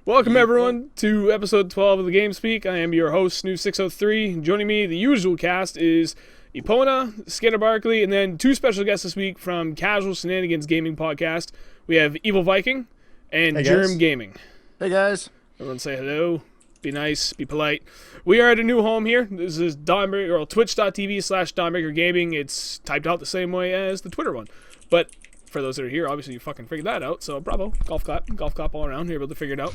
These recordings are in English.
Welcome everyone to episode 12 of the Game Speak. I am your host, Snoo603. Joining me, the usual cast is Epona, Skinner Barkley, and then two special guests this week from Casual Shenanigans gaming podcast. We have EvilViking and JERMgaming. Hey guys. Everyone say hello. Be nice. Be polite. We are at a new home here. This is twitch.tv/DonBreakerGaming. It's typed out the same way as the Twitter one. But for those that are here, obviously you fucking figured that out. So bravo. Golf clap all around. You're able to figure it out.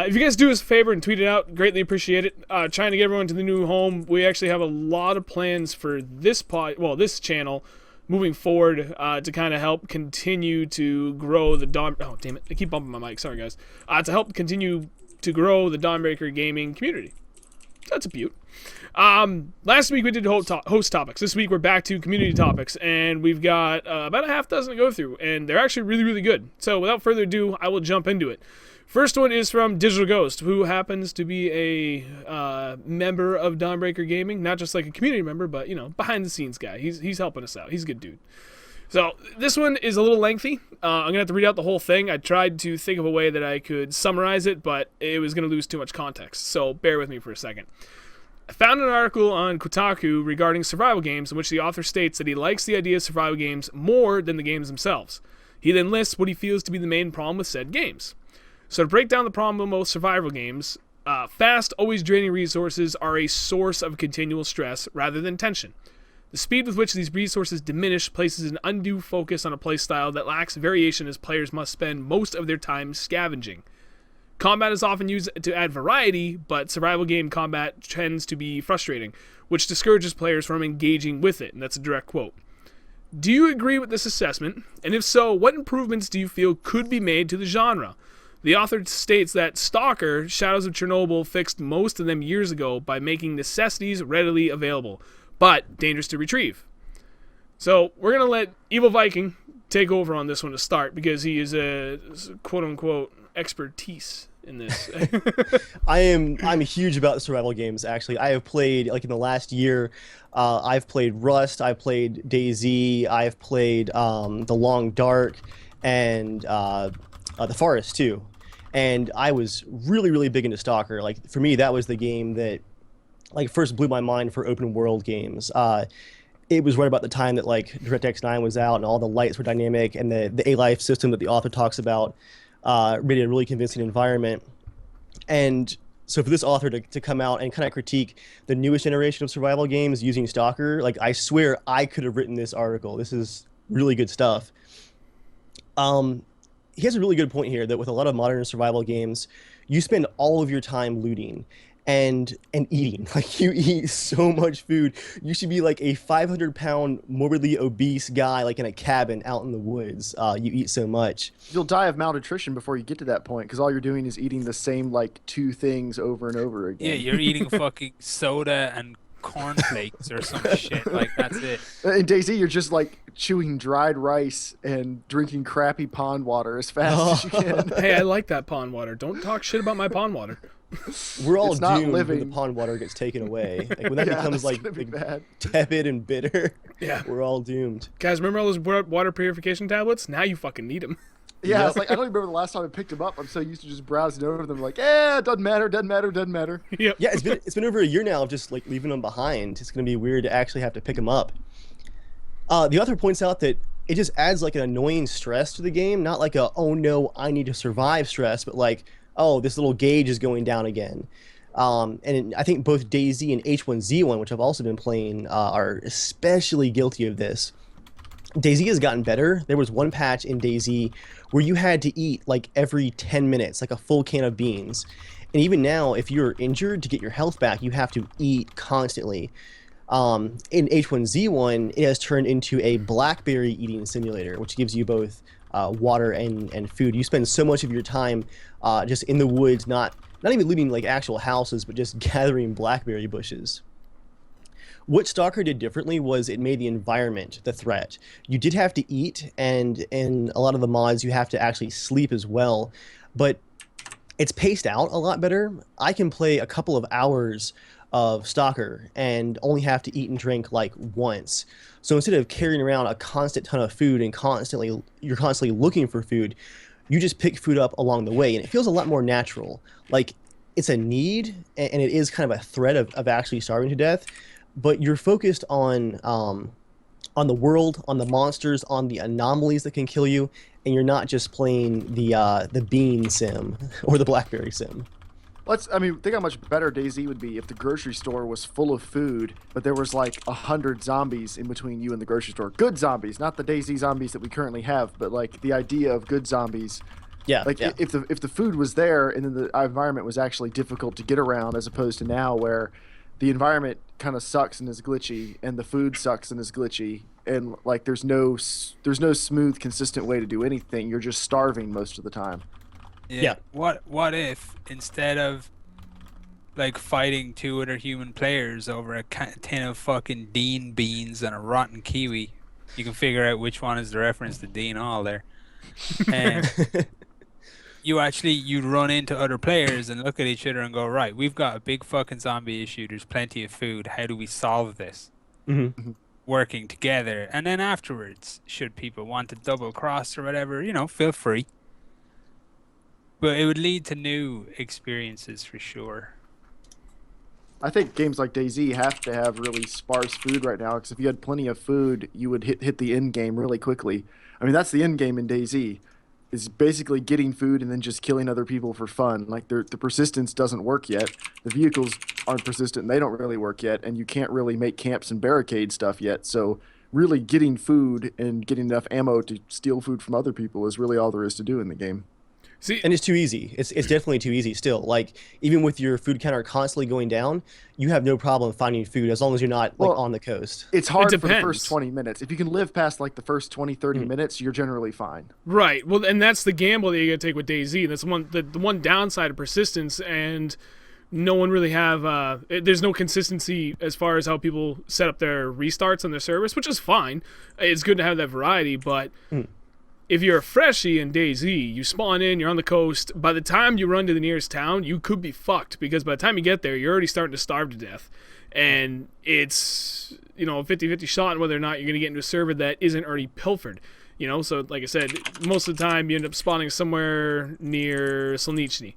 If you guys do us a favor and tweet it out, greatly appreciate it. Trying to get everyone to the new home. We actually have a lot of plans for this this channel moving forward to kind of help continue to grow the Oh, damn it. I keep bumping my mic. Sorry, guys. To help continue to grow the Dawnbreaker gaming community. That's a beaut. Last week we did host topics. This week we're back to community topics, and we've got about a half dozen to go through, and they're actually really, really good. So without further ado, I will jump into it. First one is from Digital Ghost, who happens to be a member of Dawnbreaker Gaming, not just like a community member, but, you know, behind the scenes guy. He's helping us out. He's a good dude. So this one is a little lengthy. I'm going to have to read out the whole thing. I tried to think of a way that I could summarize it, but it was going to lose too much context. So bear with me for a second. I found an article on Kotaku regarding survival games in which the author states that he likes the idea of survival games more than the games themselves. He then lists what he feels to be the main problem with said games. So to break down the problem with most survival games, fast, always draining resources are a source of continual stress rather than tension. The speed with which these resources diminish places an undue focus on a playstyle that lacks variation as players must spend most of their time scavenging. Combat is often used to add variety, but survival game combat tends to be frustrating, which discourages players from engaging with it, and that's a direct quote. Do you agree with this assessment? And if so, what improvements do you feel could be made to the genre? The author states that Stalker, Shadows of Chernobyl fixed most of them years ago by making necessities readily available, but dangerous to retrieve. So we're going to let EvilViking take over on this one to start, because he is a quote-unquote expertise in this. I'm huge about survival games, actually. I have played, like in the last year, I've played Rust, I've played DayZ, I've played The Long Dark, and The Forest, too. And I was really, really big into Stalker. Like, for me, that was the game that first blew my mind for open world games. It was right about the time that DirectX 9 was out and all the lights were dynamic, and the A-Life system that the author talks about made a really convincing environment. And so for this author to come out and kind of critique the newest generation of survival games using Stalker, I swear I could have written this article. This is really good stuff. He has a really good point here that with a lot of modern survival games, you spend all of your time looting and eating. You eat so much food. You should be like a 500-pound morbidly obese guy in a cabin out in the woods. You eat so much. You'll die of malnutrition before you get to that point, because all you're doing is eating the same two things over and over again. Yeah, you're eating fucking soda and cornflakes or some shit. That's it. In DayZ, you're just chewing dried rice and drinking crappy pond water as fast as you can. Hey, I like that pond water. Don't talk shit about my pond water. We're all doomed when the pond water gets taken away. When that becomes tepid and bitter, yeah, we're all doomed. Guys, remember all those water purification tablets? Now you fucking need them. Yeah, yep. It's I don't even remember the last time I picked them up. I'm so used to just browsing over them, doesn't matter. Yep. Yeah, it's been over a year now of just leaving them behind. It's gonna be weird to actually have to pick them up. The author points out that it just adds an annoying stress to the game, not oh no, I need to survive stress, but oh, this little gauge is going down again. And I think both DayZ and H1Z1, which I've also been playing, are especially guilty of this. DayZ has gotten better. There was one patch in DayZ where you had to eat every 10 minutes, a full can of beans. And even now, if you're injured, to get your health back, you have to eat constantly. In H1Z1, it has turned into a blackberry eating simulator, which gives you both water and food. You spend so much of your time just in the woods, not even looting actual houses, but just gathering blackberry bushes. What Stalker did differently was it made the environment the threat. You did have to eat, and in a lot of the mods you have to actually sleep as well, but it's paced out a lot better. I can play a couple of hours of Stalker and only have to eat and drink once. So instead of carrying around a constant ton of food and you're constantly looking for food, you just pick food up along the way, and it feels a lot more natural. Like it's a need, and it is kind of a threat of actually starving to death, but you're focused on the world, on the monsters, on the anomalies that can kill you, and you're not just playing the bean sim or the blackberry sim. Think how much better DayZ would be if the grocery store was full of food, but there was like 100 zombies in between you and the grocery store. Good zombies, not the DayZ zombies that we currently have, but like the idea of good zombies. Yeah. Like yeah. if the food was there and then the environment was actually difficult to get around, as opposed to now where the environment kind of sucks and is glitchy, and the food sucks and is glitchy, and like there's no smooth, consistent way to do anything. You're just starving most of the time. Yeah. What if instead of like fighting two other human players over a tin of fucking Dean beans and a rotten kiwi, you can figure out which one is the reference to Dean Hall there. And you run into other players and look at each other and go, right, we've got a big fucking zombie issue. There's plenty of food. How do we solve this? Mm-hmm. Working together. And then afterwards, should people want to double cross or whatever, feel free. But it would lead to new experiences for sure. I think games like DayZ have to have really sparse food right now, because if you had plenty of food, you would hit the end game really quickly. I mean, that's the end game in DayZ, is basically getting food and then just killing other people for fun. Like the persistence doesn't work yet. The vehicles aren't persistent and they don't really work yet, and you can't really make camps and barricade stuff yet. So really getting food and getting enough ammo to steal food from other people is really all there is to do in the game. See, And it's too easy. It's definitely too easy still. Like, even with your food counter constantly going down, you have no problem finding food as long as you're not on the coast. It's hard for the depends. first 20 minutes. If you can live past like the first 20, 30 minutes, you're generally fine. right. Well, and that's the gamble that you got to take with DayZ. That's the one downside of persistence, and no one really have. There's no consistency as far as how people set up their restarts on their service, which is fine. It's good to have that variety, but. If you're a freshie in DayZ, you spawn in, you're on the coast. By the time you run to the nearest town, you could be fucked, because by the time you get there, you're already starting to starve to death. And it's, a 50-50 shot on whether or not you're going to get into a server that isn't already pilfered. So like I said, most of the time you end up spawning somewhere near Solnichny.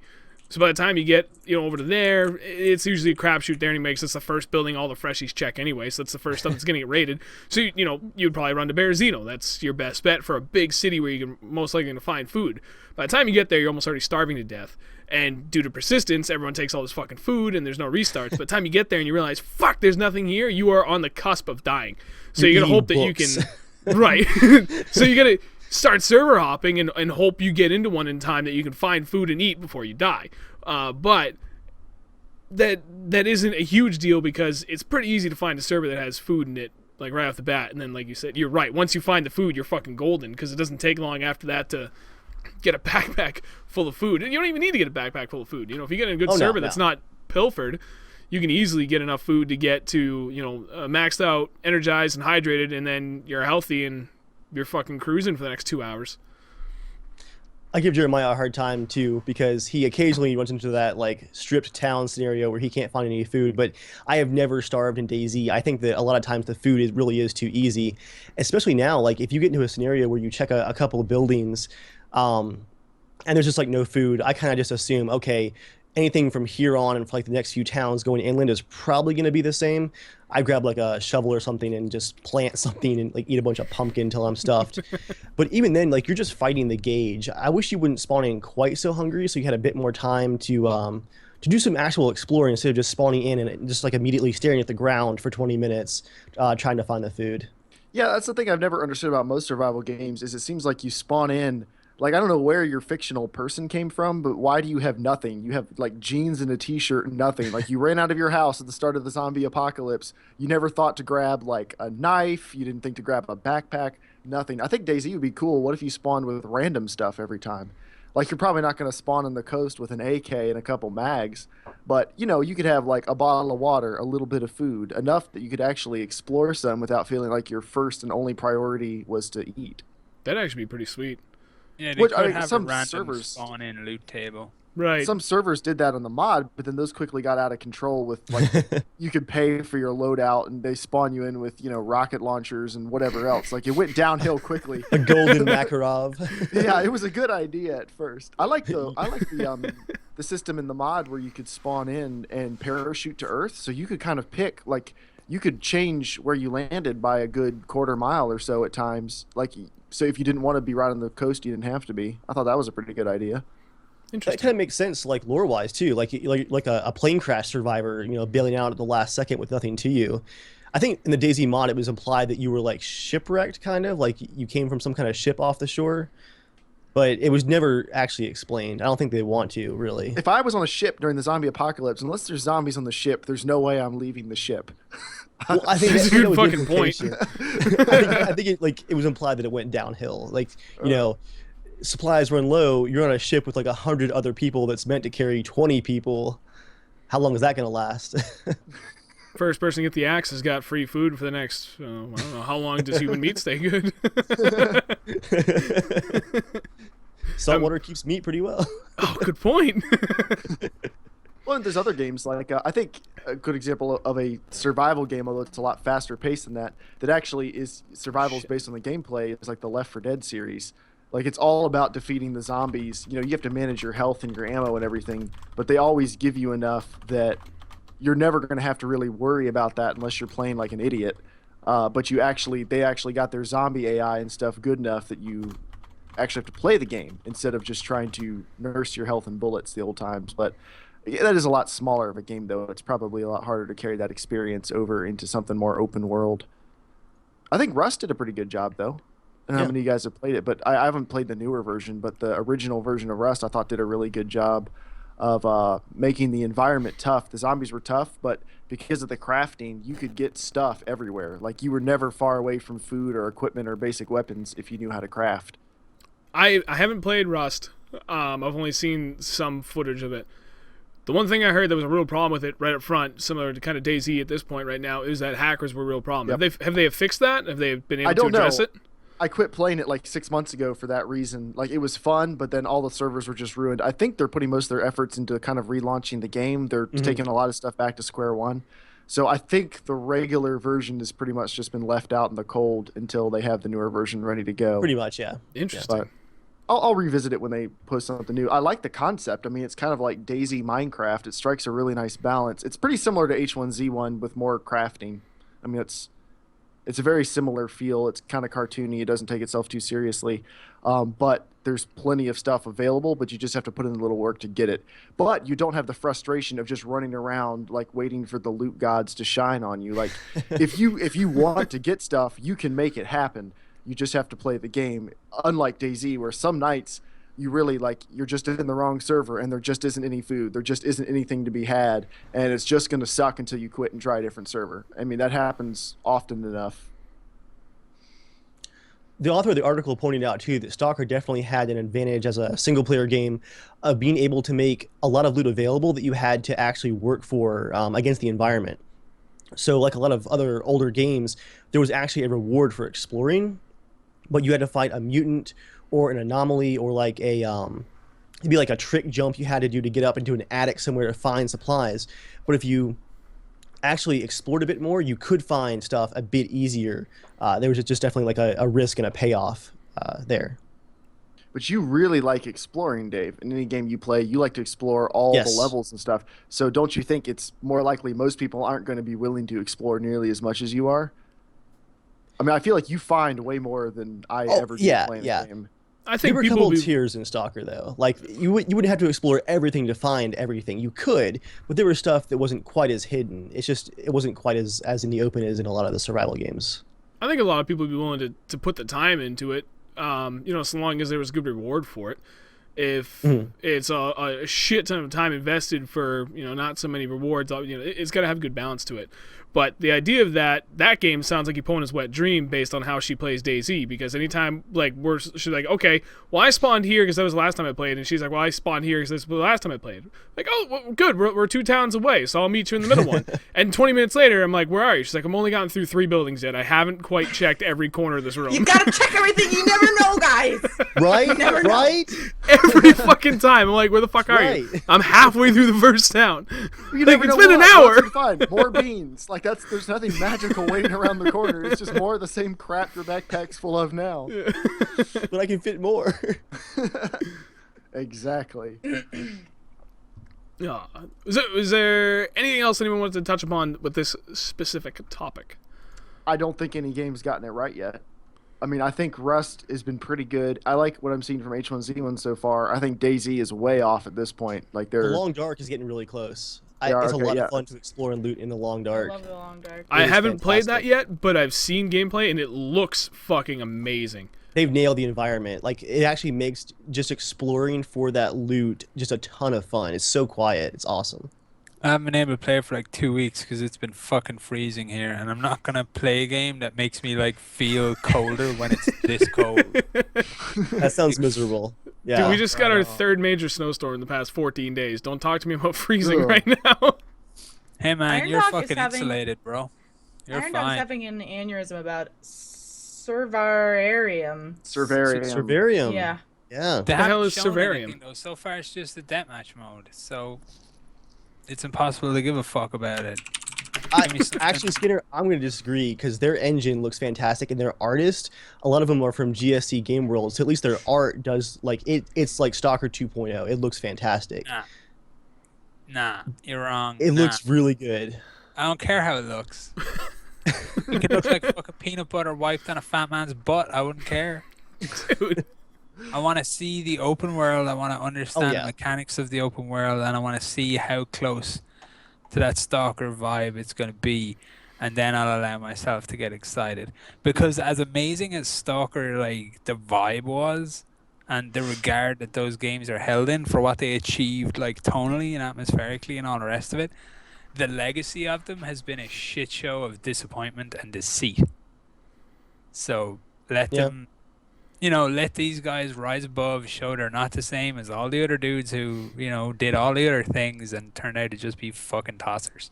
So by the time you get, over to there, it's usually a crapshoot there anyway, because it's the first building all the freshies check anyway, so that's the first stuff that's going to get raided. So, you'd probably run to Berezino. That's your best bet for a big city where you can most likely to find food. By the time you get there, you're almost already starving to death. And due to persistence, everyone takes all this fucking food, and there's no restarts. By the time you get there and you realize, fuck, there's nothing here, you are on the cusp of dying. So you got to hope that you can... Right. So you got to... start server hopping and hope you get into one in time that you can find food and eat before you die. But that isn't a huge deal, because it's pretty easy to find a server that has food in it, like right off the bat. And then, like you said, you're right. Once you find the food, you're fucking golden, because it doesn't take long after that to get a backpack full of food. And you don't even need to get a backpack full of food. If you get in a good server that's not pilfered, you can easily get enough food to get to, maxed out, energized, and hydrated, and then you're healthy and you're fucking cruising for the next 2 hours. I give Jeremiah a hard time too, because he occasionally runs into that stripped town scenario where he can't find any food. But I have never starved in DayZ. I think that a lot of times the food really is too easy, especially now. Like if you get into a scenario where you check a couple of buildings, and there's just no food, I kind of just assume, okay, anything from here on and for the next few towns going inland is probably going to be the same. I grab a shovel or something and just plant something and eat a bunch of pumpkin until I'm stuffed. But even then, you're just fighting the gauge. I wish you wouldn't spawn in quite so hungry, so you had a bit more time to do some actual exploring instead of just spawning in and just immediately staring at the ground for 20 minutes trying to find the food. Yeah, that's the thing I've never understood about most survival games, is it seems like you spawn in. I don't know where your fictional person came from, but why do you have nothing? You have jeans and a t-shirt and nothing. You ran out of your house at the start of the zombie apocalypse. You never thought to grab a knife. You didn't think to grab a backpack. Nothing. I think DayZ would be cool. What if you spawned with random stuff every time? You're probably not going to spawn on the coast with an AK and a couple mags, but you could have a bottle of water, a little bit of food, enough that you could actually explore some without feeling like your first and only priority was to eat. That'd actually be pretty sweet. Yeah, they could have some a random servers spawn-in loot table. Right. Some servers did that on the mod, but then those quickly got out of control with like you could pay for your loadout and they spawn you in with, rocket launchers and whatever else. Like it went downhill quickly. A golden Makarov. Yeah, it was a good idea at first. I like the system in the mod where you could spawn in and parachute to Earth, so you could kind of pick like you could change where you landed by a good quarter mile or so at times. Like so if you didn't want to be right on the coast, you didn't have to be. I thought that was a pretty good idea. That kind of makes sense, like lore-wise too. Like a plane crash survivor, bailing out at the last second with nothing to you. I think in the DayZ mod, it was implied that you were like shipwrecked, kind of like you came from some kind of ship off the shore, but it was never actually explained. I don't think they want to really. If I was on a ship during the zombie apocalypse, unless there's zombies on the ship, there's no way I'm leaving the ship. Well, I think That's a good fucking point. I think it was implied that it went downhill. Like supplies run low, you're on a ship with like 100 other people that's meant to carry 20 people. How long is that going to last? First person to get the axe has got free food for the next, I don't know, how long does human meat stay good? Saltwater keeps meat pretty well. Oh, good point. Well, there's other games like I think a good example of a survival game, although it's a lot faster paced than that actually is survival is based on the gameplay, is like the Left 4 Dead series. Like it's all about defeating the zombies. You have to manage your health and your ammo and everything, but they always give you enough that you're never going to have to really worry about that unless you're playing like an idiot. But they actually got their zombie AI and stuff good enough that you actually have to play the game instead of just trying to nurse your health and bullets the old times. But yeah, that is a lot smaller of a game, though. It's probably a lot harder to carry that experience over into something more open world. I think Rust did a pretty good job, though. I don't know how many of you guys have played it, but I haven't played the newer version. But the original version of Rust, I thought, did a really good job of making the environment tough. The zombies were tough, but because of the crafting, you could get stuff everywhere. Like you were never far away from food or equipment or basic weapons if you knew how to craft. I haven't played Rust. I've only seen some footage of it. The one thing I heard that was a real problem with it right up front, similar to kind of DayZ at this point right now, is that hackers were a real problem. Yep. Have they fixed that? Have they been able to address it? I quit playing it like 6 months ago for that reason. Like it was fun, but then all the servers were just ruined. I think they're putting most of their efforts into kind of relaunching the game. They're taking a lot of stuff back to square one. So I think the regular version has pretty much just been left out in the cold until they have the newer version ready to go. Pretty much, yeah. Interesting. But I'll revisit it when they post something new. I like the concept. I mean, it's kind of like DayZ Minecraft. It strikes a really nice balance. It's pretty similar to H1Z1 with more crafting. I mean, it's a very similar feel. It's kind of cartoony. It doesn't take itself too seriously. But there's plenty of stuff available, but you just have to put in a little work to get it. But you don't have the frustration of just running around like waiting for the loot gods to shine on you. Like if you want to get stuff, you can make it happen. You just have to play the game. Unlike DayZ, where some nights you really you're just in the wrong server and there just isn't any food. There just isn't anything to be had, and it's just going to suck until you quit and try a different server. I mean, that happens often enough. The author of the article pointed out too that Stalker definitely had an advantage as a single player game of being able to make a lot of loot available that you had to actually work for against the environment. So like a lot of other older games, there was actually a reward for exploring, but you had to fight a mutant or an anomaly or like a it'd be like a trick jump you had to do to get up into an attic somewhere to find supplies. But if you actually explored a bit more, you could find stuff a bit easier. There was just definitely like a risk and a payoff there. But you really like exploring, Dave. In any game you play, you like to explore all the levels and stuff. So don't you think it's more likely most people aren't going to be willing to explore nearly as much as you are? I mean, I feel like you find way more than I ever do playing the game. I think there were a couple of tiers in Stalker, though. Like, you wouldn't have to explore everything to find everything. You could, but there was stuff that wasn't quite as hidden. It's just, it wasn't quite as in the open as in a lot of the survival games. I think a lot of people would be willing to put the time into it, so long as there was a good reward for it. If it's a shit ton of time invested for, not so many rewards, it's got to have a good balance to it. But the idea of that game sounds like Epona's wet dream based on how she plays DayZ, because anytime like she's like, okay, well I spawned here because that was the last time I played, and she's like, well I spawned here because this was the last time I played. Like, oh well, good, we're 2 towns away, so I'll meet you in the middle one. And 20 minutes later, I'm like, where are you? She's like, I'm only gotten through 3 buildings yet. I haven't quite checked every corner of this room. You gotta check everything. You never know, guys. Right? never know. Right? Every fucking time. I'm like, where the fuck are you? Right. I'm halfway through the first town. You Like, never it's know been an what. hour. Once you find more beans. Like there's nothing magical waiting around the corner. It's just more of the same crap your backpack's full of now. But I can fit more. Exactly. Is there anything else anyone wants to touch upon with this specific topic? I don't think any game's gotten it right yet. I mean, I think Rust has been pretty good. I like what I'm seeing from H1Z1 so far. I think DayZ is way off at this point. Like The they're Long Dark is getting really close. They are, It's a okay, lot yeah. of fun to explore and loot in the Long Dark. I love the Long Dark. I is haven't played that fantastic. yet, but I've seen gameplay and it looks fucking amazing. They've nailed the environment. Like, it actually makes just exploring for that loot just a ton of fun. It's so quiet. It's awesome. I haven't been able to play it for like 2 weeks because it's been fucking freezing here, and I'm not gonna play a game that makes me like feel colder when it's this cold. That sounds miserable. Yeah. Dude, we just got our 3rd major snowstorm in the past 14 days. Don't talk to me about freezing Ugh. right now. Hey man, Iron you're Dog is fucking having- insulated, bro. You're Iron Dog's fine. having an aneurysm about Servarium. Servarium. Servarium. Yeah. Yeah. They the hell haven't is shown Servarium? anything, though. So far, it's just the deathmatch mode, so it's impossible to give a fuck about it. Give me something. Actually, Skinner, I'm going to disagree because their engine looks fantastic and their artists, a lot of them are from GSC Game World, so at least their art does, like, it's like Stalker 2.0. It looks fantastic. Nah, you're wrong. It Nah. looks really good. I don't care how it looks. It could look like fucking peanut butter wiped on a fat man's butt. I wouldn't care. Dude. I want to see the open world. I want to understand yeah. the mechanics of the open world, and I want to see how close to that Stalker vibe it's going to be, and then I'll allow myself to get excited. Because as amazing as Stalker, like, the vibe was, and the regard that those games are held in for what they achieved, like, tonally and atmospherically and all the rest of it, the legacy of them has been a shit show of disappointment and deceit. So let Yeah. them, you know, let these guys rise above, show they're not the same as all the other dudes who, you know, did all the other things and turned out to just be fucking tossers.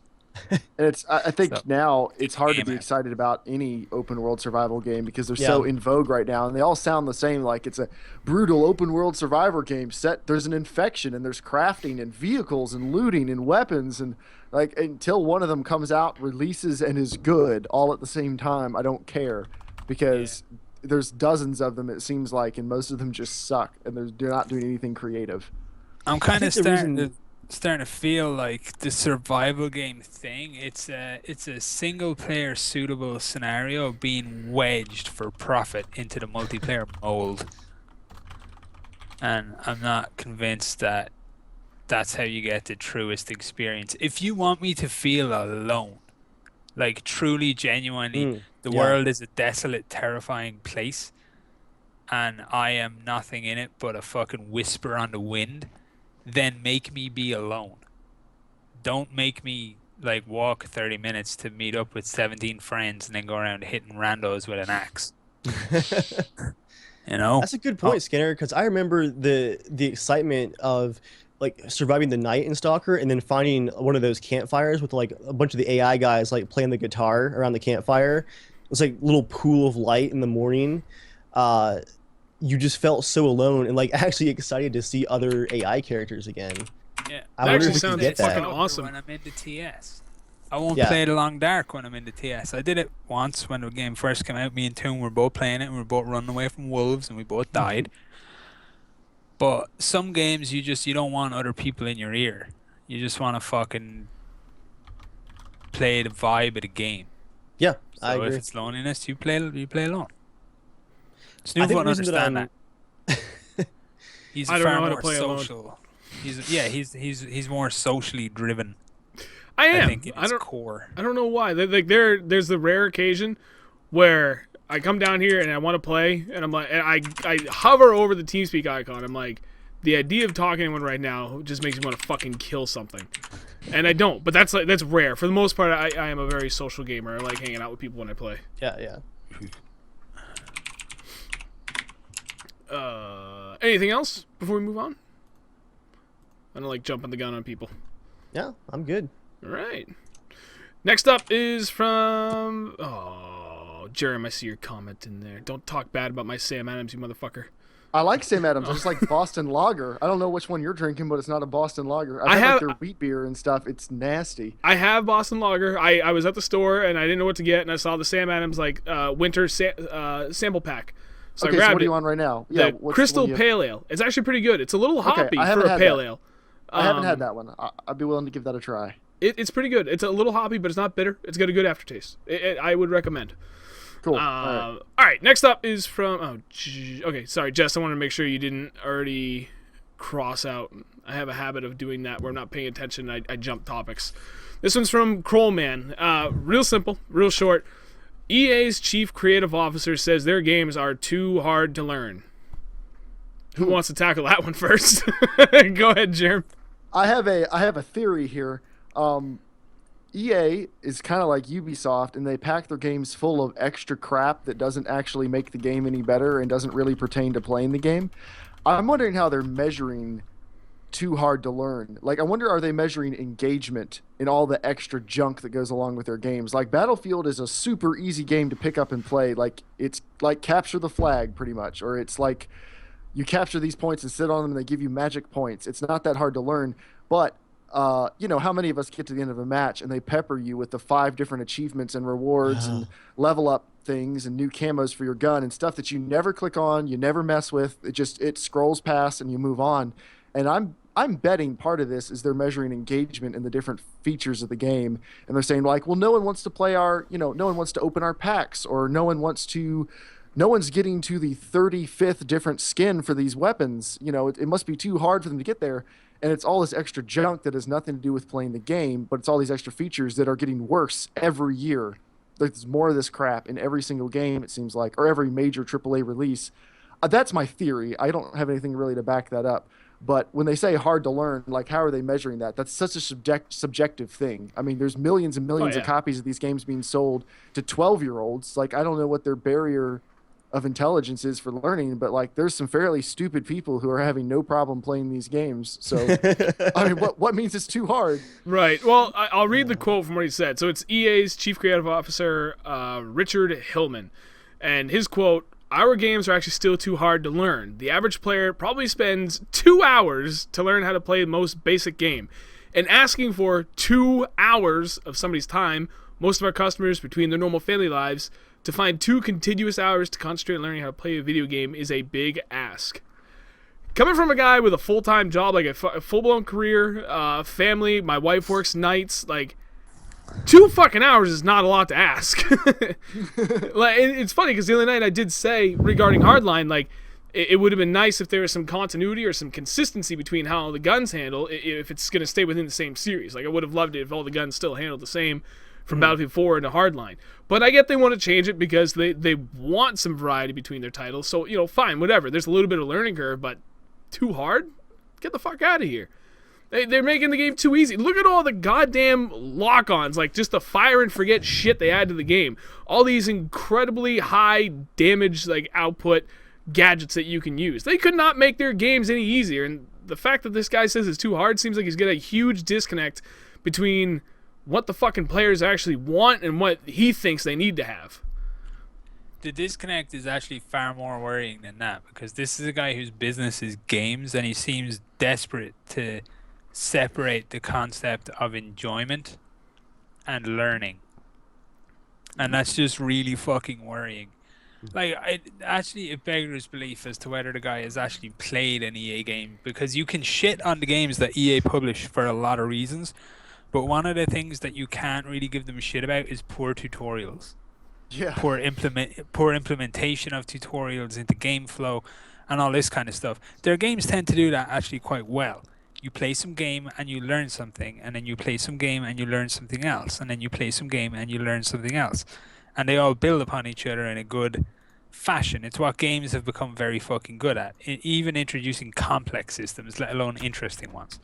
And I think So, now it's hard to game be it. excited about any open world survival game because they're so in vogue right now, and they all sound the same. Like it's a brutal open world survivor game set. There's an infection, and there's crafting, and vehicles, and looting, and weapons, and like until one of them comes out, releases, and is good all at the same time, I don't care because there's dozens of them. It seems like, and most of them just suck, and they're not doing anything creative. I'm kind of think the starting to feel like the survival game thing. It's a single player suitable scenario being wedged for profit into the multiplayer mold, and I'm not convinced that that's how you get the truest experience. If you want me to feel alone, like truly, genuinely, the world is a desolate, terrifying place, and I am nothing in it but a fucking whisper on the wind, then make me be alone. Don't make me like walk 30 minutes to meet up with 17 friends and then go around hitting randos with an axe. You know? That's a good point, Skinner, because I remember the excitement of like surviving the night in Stalker and then finding one of those campfires with like a bunch of the AI guys like playing the guitar around the campfire. It was like a little pool of light in the morning. You just felt so alone and like actually excited to see other AI characters again. Yeah. I That wonder actually if we sounds can get fucking that. awesome. When I'm into TS. I won't Yeah. play the Long Dark when I'm into TS. I did it once when the game first came out. Me and Toon were both playing it and we were both running away from wolves and we both died. But some games you don't want other people in your ear. You just want to fucking play the vibe of the game. Yeah, So I if agree. it's loneliness, you play alone. I Snoop think won't the reason that understand that. He's I don't far know how to more play alone. social. He's more socially driven. I I am. think in I his don't. core. I don't know why. There's the rare occasion where I come down here and I want to play, and I'm like, and I hover over the TeamSpeak icon. I'm like, the idea of talking to anyone right now just makes me want to fucking kill something. and I don't. But that's rare. For the most part, I am a very social gamer. I like hanging out with people when I play. Yeah. Anything else before we move on? I don't like jumping the gun on people. Yeah, I'm good. All right. Next up is from... Oh, Jerem, I see your comment in there. Don't talk bad about my Sam Adams, you motherfucker. I like Sam Adams. I just like Boston Lager. I don't know which one you're drinking, but it's not a Boston Lager. I have like their wheat beer and stuff. It's nasty. I have Boston Lager. I was at the store, and I didn't know what to get, and I saw the Sam Adams winter sample pack. So okay, I grabbed so what are you on right now? Yeah, the Crystal Pale Ale. It's actually pretty good. It's a little hoppy for a pale ale. I haven't had that one. I'd be willing to give that a try. It's pretty good. It's a little hoppy, but it's not bitter. It's got a good aftertaste. I would recommend. Cool. All right. Next up is from... okay, sorry, Jess. I wanted to make sure you didn't already cross out. I have a habit of doing that where I'm not paying attention. I jump topics. This one's from Krollman. Real simple, real short. EA's chief creative officer says their games are too hard to learn. Who wants to tackle that one first? Go ahead, Jerm. I have a theory here. EA is kind of like Ubisoft, and they pack their games full of extra crap that doesn't actually make the game any better and doesn't really pertain to playing the game. I'm wondering how they're measuring too hard to learn. Like, I wonder, are they measuring engagement in all the extra junk that goes along with their games? Like, Battlefield is a super easy game to pick up and play. Like, it's like capture the flag, pretty much. Or it's like you capture these points and sit on them and they give you magic points. It's not that hard to learn. But, how many of us get to the end of a match and they pepper you with the 5 different achievements and rewards and level up things and new camos for your gun and stuff that you never click on, you never mess with. It scrolls past and you move on. And I'm betting part of this is they're measuring engagement in the different features of the game, and they're saying like, well, no one wants to play no one wants to open our packs, or no one's getting to the 35th different skin for these weapons. It must be too hard for them to get there, and it's all this extra junk that has nothing to do with playing the game, but it's all these extra features that are getting worse every year. There's more of this crap in every single game, it seems like, or every major AAA release. That's my theory. I don't have anything really to back that up. But when they say hard to learn, like, how are they measuring that? That's such a subjective thing. I mean, there's millions and millions of copies of these games being sold to 12-year-olds. Like, I don't know what their barrier of intelligence is for learning, but, like, there's some fairly stupid people who are having no problem playing these games. So, I mean, what means it's too hard? Right. Well, I'll read the quote from what he said. So it's EA's Chief Creative Officer, Richard Hillman. And his quote, "Our games are actually still too hard to learn. The average player probably spends 2 hours to learn how to play the most basic game. And asking for 2 hours of somebody's time, most of our customers, between their normal family lives, to find 2 contiguous hours to concentrate on learning how to play a video game is a big ask." Coming from a guy with a full-time job, like a full-blown career, family, my wife works nights, like, 2 fucking hours is not a lot to ask. Like, it's funny because the other night I did say regarding Hardline, like, it would have been nice if there was some continuity or some consistency between how the guns handle if it's going to stay within the same series. Like, I would have loved it if all the guns still handled the same from Battlefield 4 into Hardline. But I get they want to change it because they want some variety between their titles. So, fine, whatever. There's a little bit of learning curve, but too hard? Get the fuck out of here. They're making the game too easy. Look at all the goddamn lock-ons, like just the fire and forget shit they add to the game. All these incredibly high damage, like, output gadgets that you can use. They could not make their games any easier. And the fact that this guy says it's too hard seems like he's got a huge disconnect between what the fucking players actually want and what he thinks they need to have. The disconnect is actually far more worrying than that, because this is a guy whose business is games, and he seems desperate to separate the concept of enjoyment and learning, and that's just really fucking worrying. Like, it beggars belief as to whether the guy has actually played an EA game, because you can shit on the games that EA publish for a lot of reasons, but one of the things that you can't really give them shit about is poor tutorials. Yeah. Poor implementation of tutorials into game flow and all this kind of stuff. Their games tend to do that actually quite well. You play some game and you learn something, and then you play some game and you learn something else, and then you play some game and you learn something else. And they all build upon each other in a good fashion. It's what games have become very fucking good at, even introducing complex systems, let alone interesting ones.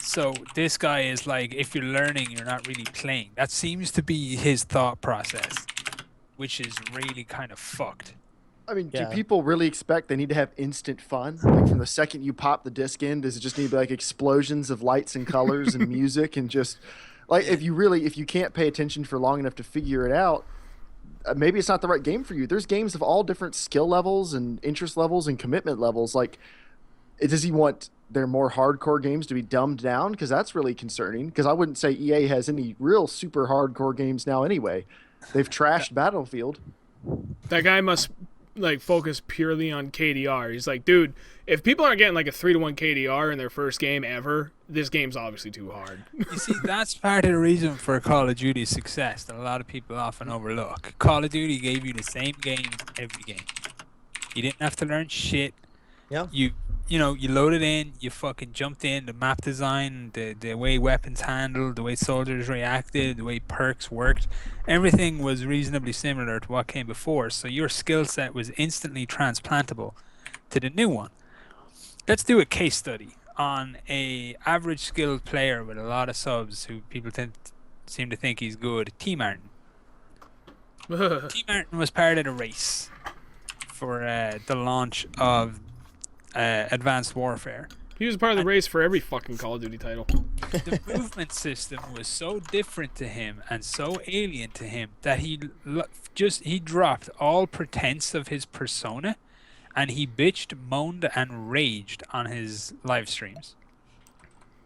So this guy is like, if you're learning, you're not really playing. That seems to be his thought process, which is really kind of fucked. I mean, Yeah. do people really expect they need to have instant fun? Like from the second you pop the disc in, does it just need to be like explosions of lights and colors and music and just like if you can't pay attention for long enough to figure it out, maybe it's not the right game for you. There's games of all different skill levels and interest levels and commitment levels. Like, does he want their more hardcore games to be dumbed down? Because that's really concerning. Because I wouldn't say EA has any real super hardcore games now anyway. They've trashed Battlefield. That guy must like focus purely on KDR. He's like, dude, if people aren't getting like a 3-to-1 KDR in their first game ever, this game's obviously too hard. You see, that's part of the reason for Call of Duty's success that a lot of people often overlook. Call of Duty gave you the same game every game. You didn't have to learn shit. Yeah. You know, you loaded in, you fucking jumped in, the map design, the way weapons handled, the way soldiers reacted, the way perks worked, everything was reasonably similar to what came before, so your skill set was instantly transplantable to the new one. Let's do a case study on a average skilled player with a lot of subs who people seem to think he's good, T. Martin. T. Martin was part of the race for the launch of Advanced Warfare. He was part of the race for every fucking Call of Duty title. The movement system was so different to him and so alien to him that he dropped all pretense of his persona, and he bitched, moaned, and raged on his live streams.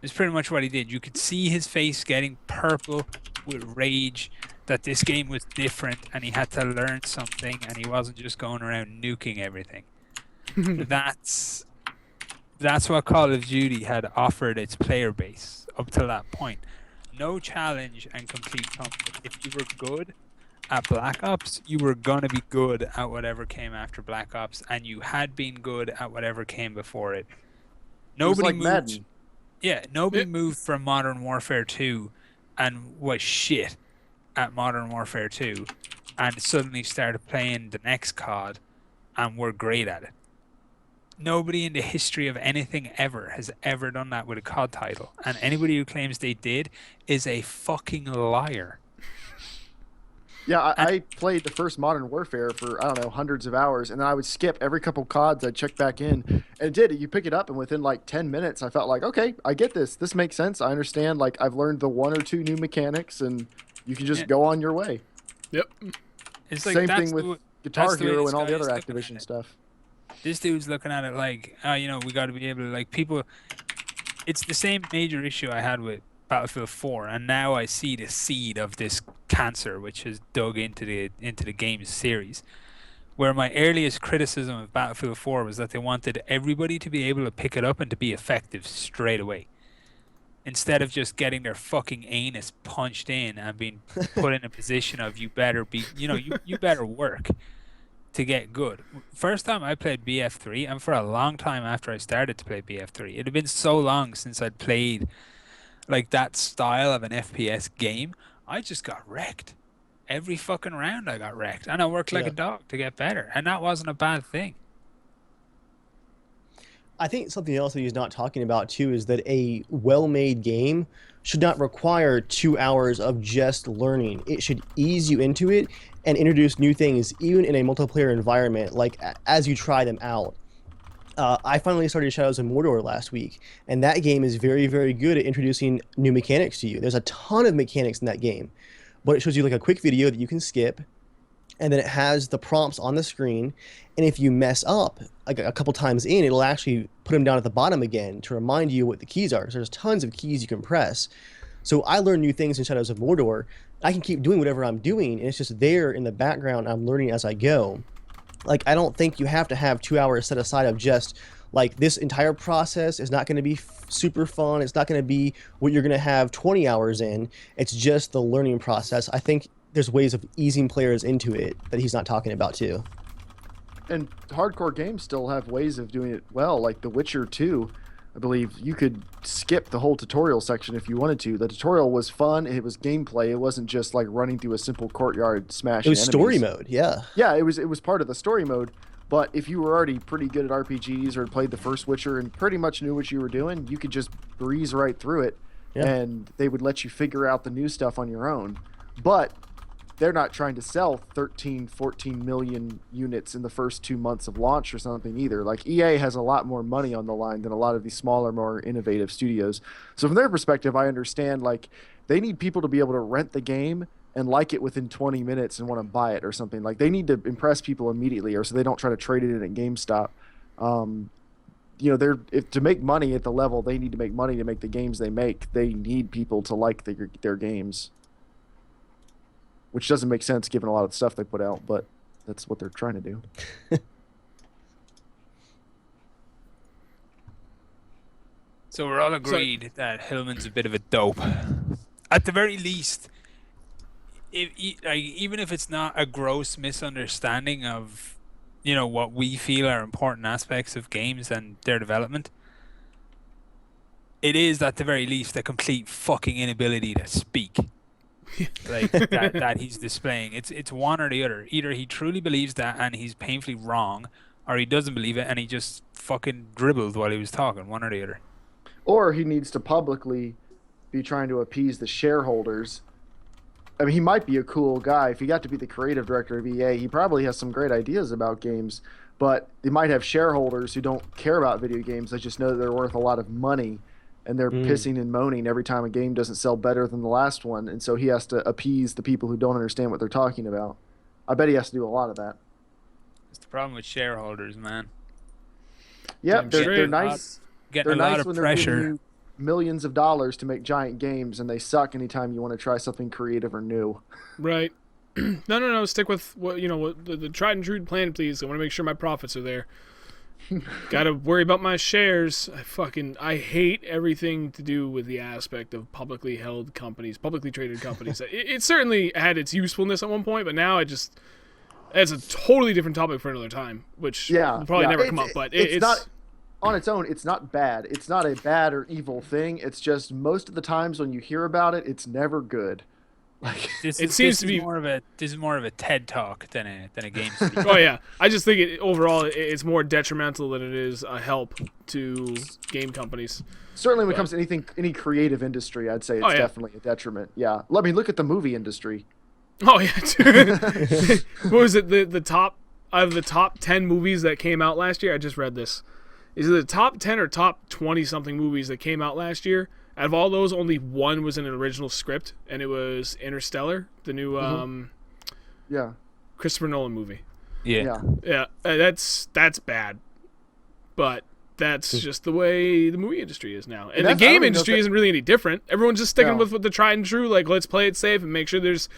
It's pretty much what he did. You could see his face getting purple with rage that this game was different and he had to learn something and he wasn't just going around nuking everything. That's what Call of Duty had offered its player base up to that point. No challenge and complete comfort. If you were good at Black Ops, you were going to be good at whatever came after Black Ops, and you had been good at whatever came before it. Nobody moved. Madden. Yeah, nobody moved from Modern Warfare 2 and was shit at Modern Warfare 2 and suddenly started playing the next COD and were great at it. Nobody in the history of anything ever has ever done that with a COD title. And anybody who claims they did is a fucking liar. Yeah, I played the first Modern Warfare for, I don't know, hundreds of hours, and then I would skip every couple CODs, I'd check back in, and it did. You pick it up, and within like 10 minutes, I felt like, okay, I get this. This makes sense. I understand. Like, I've learned the 1 or 2 new mechanics, and you can just go on your way. Yep. It's like, Same thing with Guitar that's the way Hero this and all the guy other is looking at Activision it. stuff. This dude's looking at it like, we got to be able to, like, people. It's the same major issue I had with Battlefield 4, and now I see the seed of this cancer which has dug into the game's series. Where my earliest criticism of Battlefield 4 was that they wanted everybody to be able to pick it up and to be effective straight away, instead of just getting their fucking anus punched in and being put in a position of you better be, you better work to get good. First time I played BF3, and for a long time after I started to play BF3, it had been so long since I'd played like that style of an FPS game, I just got wrecked. Every fucking round I got wrecked, and I worked like a dog to get better, and that wasn't a bad thing. I think something else that he's not talking about too is that a well-made game should not require 2 hours of just learning. It should ease you into it and introduce new things, even in a multiplayer environment, like as you try them out. I finally started Shadows of Mordor last week, and that game is very, very good at introducing new mechanics to you. There's a ton of mechanics in that game, but it shows you like a quick video that you can skip, and then it has the prompts on the screen, and if you mess up like a couple times in, it'll actually put them down at the bottom again to remind you what the keys are. So there's tons of keys you can press. So I learned new things in Shadows of Mordor. I can keep doing whatever I'm doing, and it's just there in the background. I'm learning as I go. Like, I don't think you have to have 2 hours set aside of just, like, this entire process is not going to be super fun. It's not going to be what you're going to have 20 hours in. It's just the learning process. I think there's ways of easing players into it that he's not talking about, too. And hardcore games still have ways of doing it well, like The Witcher 2. I believe you could skip the whole tutorial section if you wanted to. The tutorial was fun. It was gameplay. It wasn't just like running through a simple courtyard smashing It was story enemies. mode, yeah. Yeah, it was part of the story mode, But if you were already pretty good at RPGs or had played the first Witcher and pretty much knew what you were doing, you could just breeze right through it, and they would let you figure out the new stuff on your own. But they're not trying to sell 13, 14 million units in the first 2 months of launch or something either. Like, EA has a lot more money on the line than a lot of these smaller, more innovative studios. So from their perspective, I understand, like, they need people to be able to rent the game and like it within 20 minutes and want to buy it or something. Like, they need to impress people immediately, or so they don't try to trade it in at GameStop. You know, to make money at the level they need to make money to make the games they make, they need people to like their games. Which doesn't make sense given a lot of the stuff they put out, but that's what they're trying to do. So we're all agreed that Hillman's a bit of a dope. At the very least, even if it's not a gross misunderstanding of, you know, what we feel are important aspects of games and their development, it is at the very least a complete fucking inability to speak. Like that he's displaying. It's one or the other. Either he truly believes that and he's painfully wrong, or he doesn't believe it and he just fucking dribbled while he was talking. One or the other. Or he needs to publicly be trying to appease the shareholders. I mean, he might be a cool guy. If he got to be the creative director of EA, he probably has some great ideas about games, but they might have shareholders who don't care about video games. They just know that they're worth a lot of money, and they're pissing and moaning every time a game doesn't sell better than the last one, and so he has to appease the people who don't understand what they're talking about. I bet he has to do a lot of that. It's the problem with shareholders, man. Yeah, Damn they're straight. nice. Getting They're a lot nice of when they're giving pressure. you millions of dollars to make giant games, and they suck anytime you want to try something creative or new. Right. No. Stick with what the tried and true plan, please. I want to make sure my profits are there. Got to worry about my shares. I hate everything to do with the aspect of publicly held companies, publicly traded companies. It certainly had its usefulness at one point, but now it's a totally different topic for another time, which will probably never come up. But it's not on its own. It's not bad. It's not a bad or evil thing. It's just most of the times when you hear about it, it's never good. Like, This It is seems to be- more of a TED talk than a game speak. Oh yeah, I just think overall it's more detrimental than it is a help to game companies. certainly when it comes to any creative industry, I'd say it's definitely a detriment. Yeah. I mean, look at the movie industry. Oh yeah, dude. What was it? The top 10 movies that came out last year? I just read this. Is it the top 10 or top 20 something movies that came out last year? Out of all those, only one was in an original script, and it was Interstellar, the new Yeah. Christopher Nolan movie. Yeah. Yeah. Yeah, that's bad, but that's just the way the movie industry is now. And the I don't game even know industry if that- isn't really any different. Everyone's just sticking No. with the tried and true, like, let's play it safe and make sure there's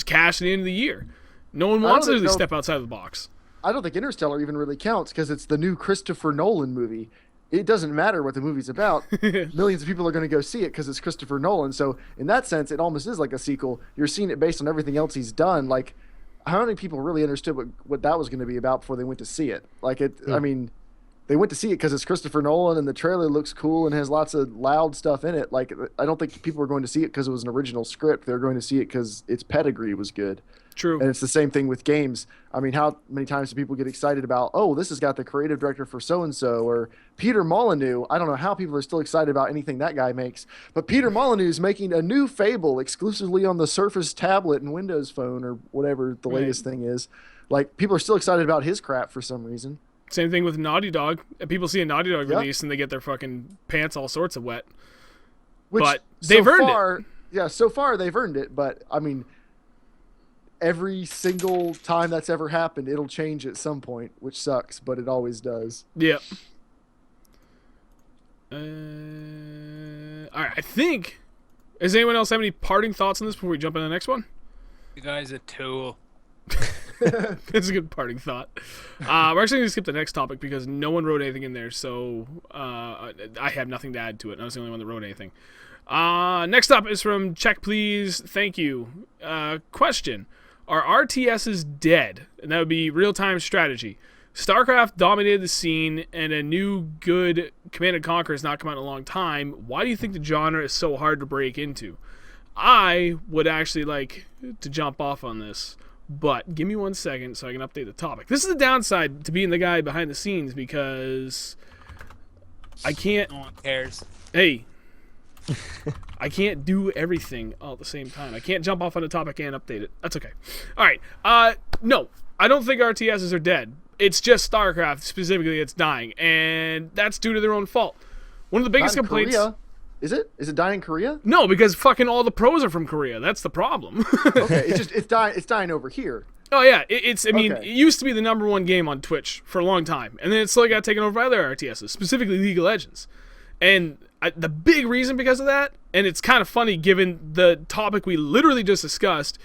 cash at the end of the year. No one wants to even really know- step outside of the box. I don't think Interstellar even really counts because it's the new Christopher Nolan movie. It doesn't matter what the movie's about. Millions of people are going to go see it because it's Christopher Nolan. So in that sense, it almost is like a sequel. You're seeing it based on everything else he's done. Like, how many people really understood what that was going to be about before they went to see it? Like, I mean, they went to see it because it's Christopher Nolan and the trailer looks cool and has lots of loud stuff in it. Like, I don't think people were going to see it because it was an original script. They were going to see it because its pedigree was good. True. And it's the same thing with games. I mean, how many times do people get excited about, oh, this has got the creative director for so-and-so, or Peter Molyneux. I don't know how people are still excited about anything that guy makes, but Peter Molyneux is making a new Fable exclusively on the Surface tablet and Windows Phone or whatever the latest thing is. Like, people are still excited about his crap for some reason. Same thing with Naughty Dog. People see a Naughty Dog release and they get their fucking pants all sorts of wet. Which, But they've earned it. Yeah, so far they've earned it, but I mean, every single time that's ever happened, it'll change at some point, which sucks, but it always does. Yep. All right, I think. Does anyone else have any parting thoughts on this before we jump into the next one? The guy's a tool. That's a good parting thought. We're actually going to skip the next topic because no one wrote anything in there, so I have nothing to add to it. I was the only one that wrote anything. Next up is from Check Please. Thank you. Question. Are RTSs dead? And that would be real-time strategy. StarCraft dominated the scene, and a new good Command & Conquer has not come out in a long time. Why do you think the genre is so hard to break into? I would actually like to jump off on this. But give me 1 second so I can update the topic. This is the downside to being the guy behind the scenes because I can't. No one cares. Hey, I can't do everything all at the same time. I can't jump off on a topic and update it. That's okay. All right. No, I don't think RTSs are dead. It's just StarCraft specifically it's dying, and that's due to their own fault. One of the biggest complaints. Korea? Is it? Is it dying in Korea? No, because fucking all the pros are from Korea. That's the problem. Okay, it's dying. It's dying over here. Oh yeah, I mean, Okay. it used to be the #1 game on Twitch for a long time, and then it slowly got taken over by other RTSs, specifically League of Legends. And the big reason because of that, and it's kind of funny given the topic we literally just discussed,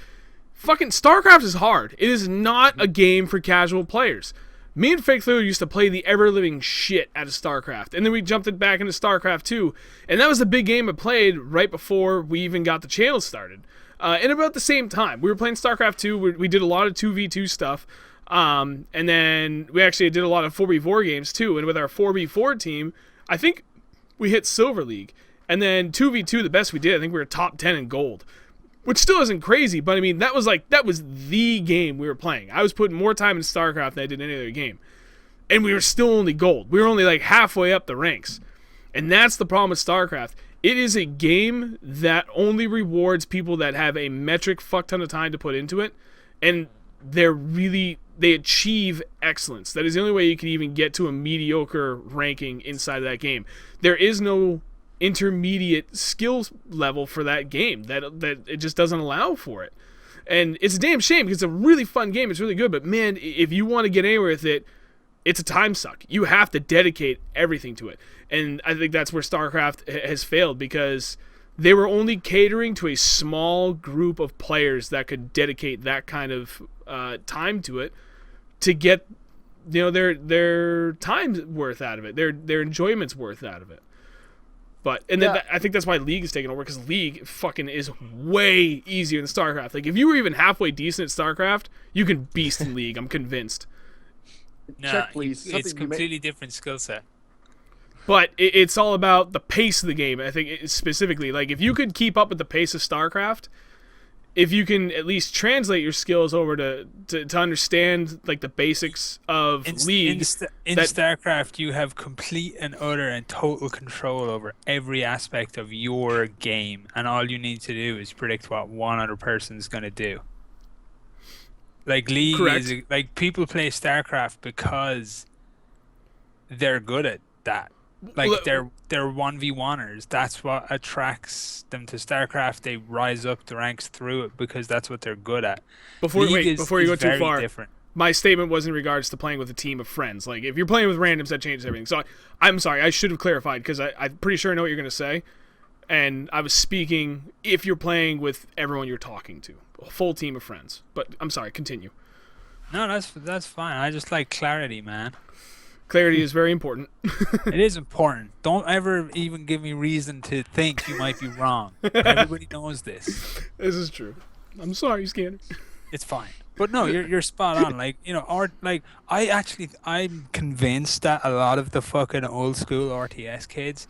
fucking StarCraft is hard. It is not a game for casual players. Me and Fake Through used to play the ever-living shit out of StarCraft, and then we jumped it back into StarCraft 2, and that was the big game I played right before we even got the channel started. And about the same time, we were playing StarCraft 2, we did a lot of 2v2 stuff, and then we actually did a lot of 4v4 games too, and with our 4v4 team, I think we hit Silver League, and then 2v2, the best we did, I think we were top 10 in gold. Which still isn't crazy, but I mean, that was the game we were playing. I was putting more time in StarCraft than I did any other game. And we were still only gold. We were only like halfway up the ranks. And that's the problem with StarCraft. It is a game that only rewards people that have a metric fuck ton of time to put into it. And they achieve excellence. That is the only way you can even get to a mediocre ranking inside of that game. There is no intermediate skills level for that game that it just doesn't allow for it, and it's a damn shame because it's a really fun game. It's really good, but man, if you want to get anywhere with it, it's a time suck. You have to dedicate everything to it, and I think that's where StarCraft has failed because they were only catering to a small group of players that could dedicate that kind of time to it to get their time's worth out of it, their enjoyment's worth out of it. But I think that's why League is taking over, because League fucking is way easier than StarCraft. Like if you were even halfway decent at StarCraft, you can beast in League. I'm convinced. Nah, Check, please. it's Something you completely different skill set. But it's all about the pace of the game. I think specifically, like if you could keep up with the pace of StarCraft, if you can at least translate your skills over to understand like the basics of League. In StarCraft, you have complete and utter and total control over every aspect of your game, and all you need to do is predict what one other person's gonna do. Like League is like people play StarCraft because they're good at that. Like they're 1v1ers. That's what attracts them to StarCraft. They rise up the ranks through it because that's what they're good at. Before you go too far, different. My statement was in regards to playing with a team of friends. Like if you're playing with randoms, that changes everything. So I'm sorry, I should have clarified because I'm pretty sure I know what you're gonna say, and I was speaking if you're playing with everyone you're talking to, a full team of friends. But I'm sorry, continue. No, that's fine. I just like clarity, man. Clarity is very important. It is important. Don't ever even give me reason to think you might be wrong. Everybody knows this. This is true. I'm sorry, Scanner. It's fine. But no, you're spot on. Like, I'm convinced that a lot of the fucking old school RTS kids,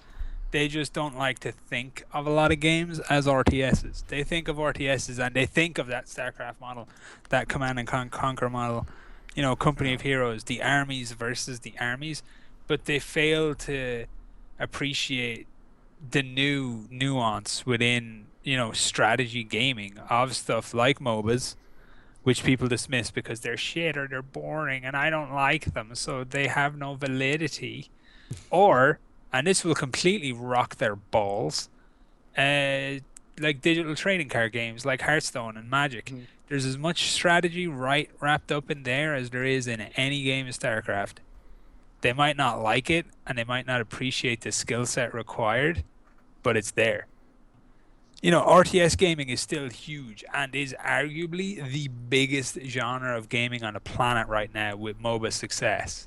they just don't like to think of a lot of games as RTSs. They think of RTSs and they think of that StarCraft model, that Command and Conquer model, Company of Heroes, the armies versus the armies, but they fail to appreciate the new nuance within, strategy gaming of stuff like MOBAs, which people dismiss because they're shit or they're boring and I don't like them, so they have no validity. Or, and this will completely rock their balls, like digital trading card games like Hearthstone and Magic. Mm-hmm. There's as much strategy wrapped up in there as there is in any game of StarCraft. They might not like it, and they might not appreciate the skill set required, but it's there. RTS gaming is still huge and is arguably the biggest genre of gaming on the planet right now with MOBA success.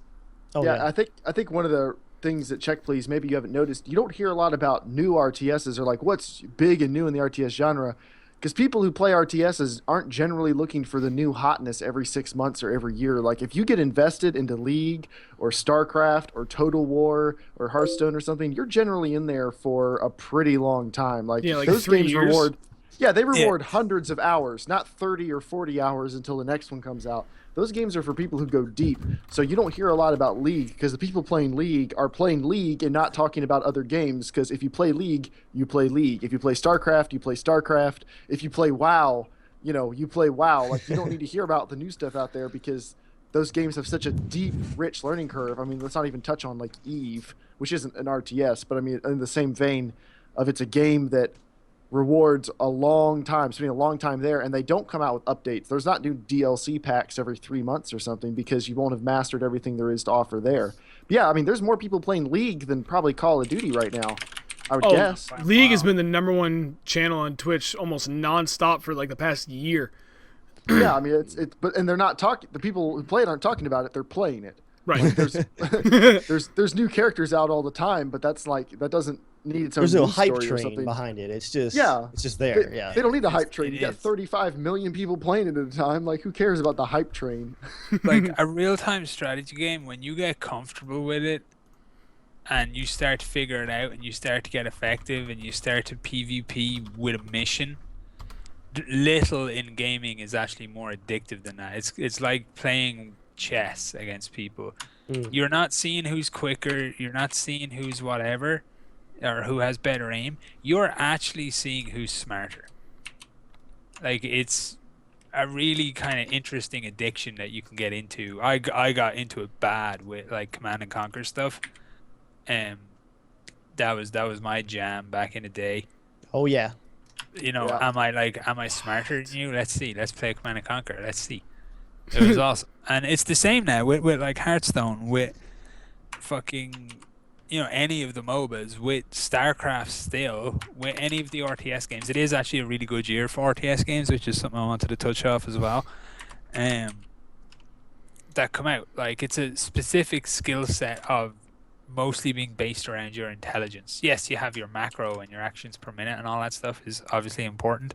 Oh, yeah. I think one of the things that Check Please, maybe you haven't noticed, you don't hear a lot about new RTSs or like what's big and new in the RTS genre. Because people who play RTSs aren't generally looking for the new hotness every 6 months or every year. Like, if you get invested into League or StarCraft or Total War or Hearthstone or something, you're generally in there for a pretty long time. Like, like those 3 games years. reward. Yeah, they reward hundreds of hours, not 30 or 40 hours until the next one comes out. Those games are for people who go deep. So you don't hear a lot about League because the people playing League are playing League and not talking about other games, because if you play League, you play League. If you play StarCraft, you play StarCraft. If you play WoW, you play WoW. Like, you don't need to hear about the new stuff out there because those games have such a deep, rich learning curve. I mean, let's not even touch on like Eve, which isn't an RTS, but I mean, in the same vein of it's a game that rewards a long time, spending a long time there, and they don't come out with updates. There's not new DLC packs every 3 months or something because you won't have mastered everything there is to offer there. But yeah, I mean, there's more people playing League than probably Call of Duty right now, I would guess. League has been the #1 channel on Twitch almost nonstop for like the past year. Yeah, I mean, and they're not talking. The people who play it aren't talking about it. They're playing it. Right. Like, there's new characters out all the time, but that doesn't need its own. There's no news hype story or train something. behind it. It's just it's just They, there. Yeah. they don't need a hype train. It You got is. 35 million people playing it at a time. Like, who cares about the hype train? Like a real-time strategy game, when you get comfortable with it and you start to figure it out and you start to get effective and you start to PvP with a mission, little in gaming is actually more addictive than that. It's like playing chess against people. You're not seeing who's quicker, you're not seeing who's whatever, or who has better aim. You're actually seeing who's smarter. Like, it's a really kind of interesting addiction that you can get into. I got into it bad with like Command and Conquer stuff. That was my jam back in the day. Oh yeah. Yeah. Am I smarter than you? Let's see. Let's play Command and Conquer. Let's see. It was awesome. And it's the same now with like Hearthstone, with fucking any of the MOBAs, with StarCraft still, with any of the RTS games. It is actually a really good year for RTS games, which is something I wanted to touch off as well. That come out. Like, it's a specific skill set of mostly being based around your intelligence. Yes, you have your macro and your actions per minute and all that stuff is obviously important.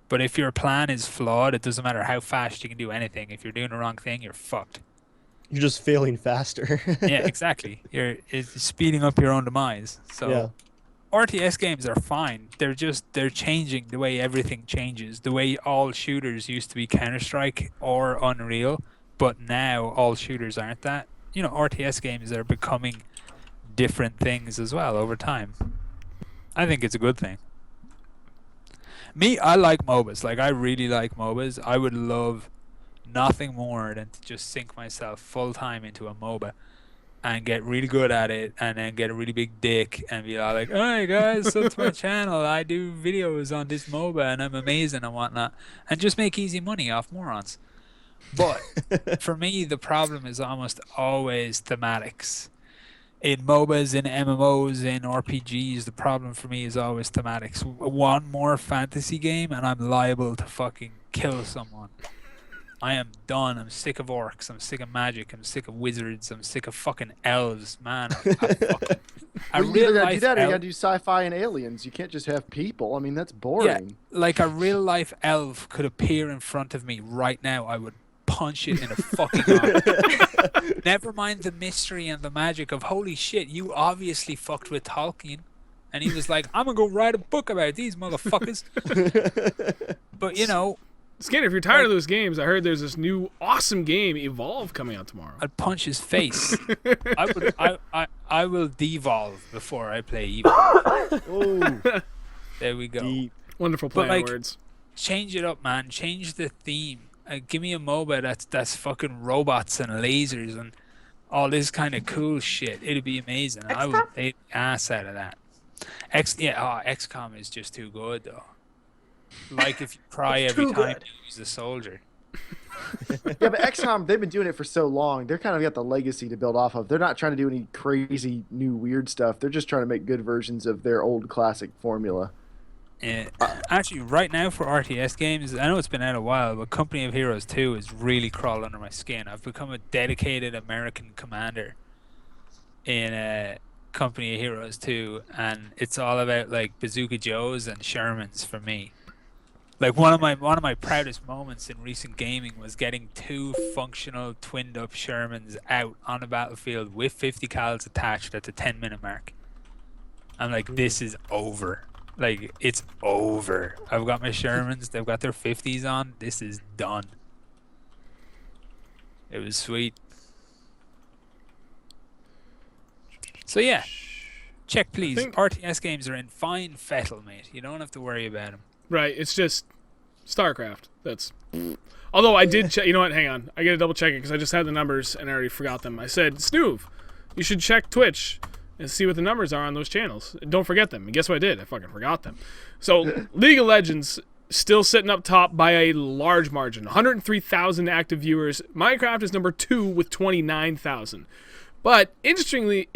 But if your plan is flawed, it doesn't matter how fast you can do anything. If you're doing the wrong thing, you're fucked. You're just failing faster. Yeah, exactly. It's speeding up your own demise. So Yeah. RTS games are fine. They're changing the way everything changes. The way all shooters used to be Counter-Strike or Unreal, but now all shooters aren't that. RTS games are becoming different things as well over time. I think it's a good thing. I like MOBAs. Like, I really like MOBAs. I would love nothing more than to just sink myself full time into a MOBA and get really good at it, and then get a really big dick and be all like, "Hey guys, sub to my channel. I do videos on this MOBA and I'm amazing and whatnot," and just make easy money off morons. But for me, the problem is almost always thematics. In MOBAs, in MMOs, in RPGs, the problem for me is always thematics. One more fantasy game and I'm liable to fucking kill someone. I am done. I'm sick of orcs. I'm sick of magic. I'm sick of wizards. I'm sick of fucking elves. Man, Well, you either gotta do that or you gotta do sci-fi and aliens. You can't just have people. I mean, that's boring. Yeah, like a real life elf could appear in front of me right now. I would punch it in the fucking arm. Never mind the mystery and the magic of, holy shit, you obviously fucked with Tolkien. And he was like, I'm gonna go write a book about these motherfuckers. But Skinner, if you're tired of those games, I heard there's this new awesome game, Evolve, coming out tomorrow. I'd punch his face. I will devolve before I play Evolve. Oh, There we go. deep. Wonderful But, play on like, words. Change it up, man. Change the theme. Give me a MOBA that's fucking robots and lasers and all this kind of cool shit. It'd be amazing. I would play the ass out of that. XCOM is just too good though. Like, if you cry every too time good. you use a soldier. Yeah, but XCOM, they've been doing it for so long. They're kind of got the legacy to build off of. They're not trying to do any crazy new weird stuff. They're just trying to make good versions of their old classic formula. Actually, right now for RTS games, I know it's been out a while, but Company of Heroes 2 is really crawled under my skin. I've become a dedicated American commander in Company of Heroes 2, and it's all about like Bazooka Joes and Shermans for me. Like, one of my proudest moments in recent gaming was getting 2 functional twinned up Shermans out on the battlefield with 50 cals attached at the 10-minute mark. I'm like, this is over. Like, it's over. I've got my Shermans. They've got their 50s on. This is done. It was sweet. So yeah, check please. think- RTS games are in fine fettle, mate. You don't have to worry about them. Right. It's just StarCraft. That's. Although I did check. You know what? Hang on. I gotta double check it because I just had the numbers and I already forgot them. I said, Snoov, you should check Twitch and see what the numbers are on those channels. Don't forget them. And guess what I did? I fucking forgot them. So League of Legends still sitting up top by a large margin. 103,000 active viewers. Minecraft is number 2 with 29,000. But interestingly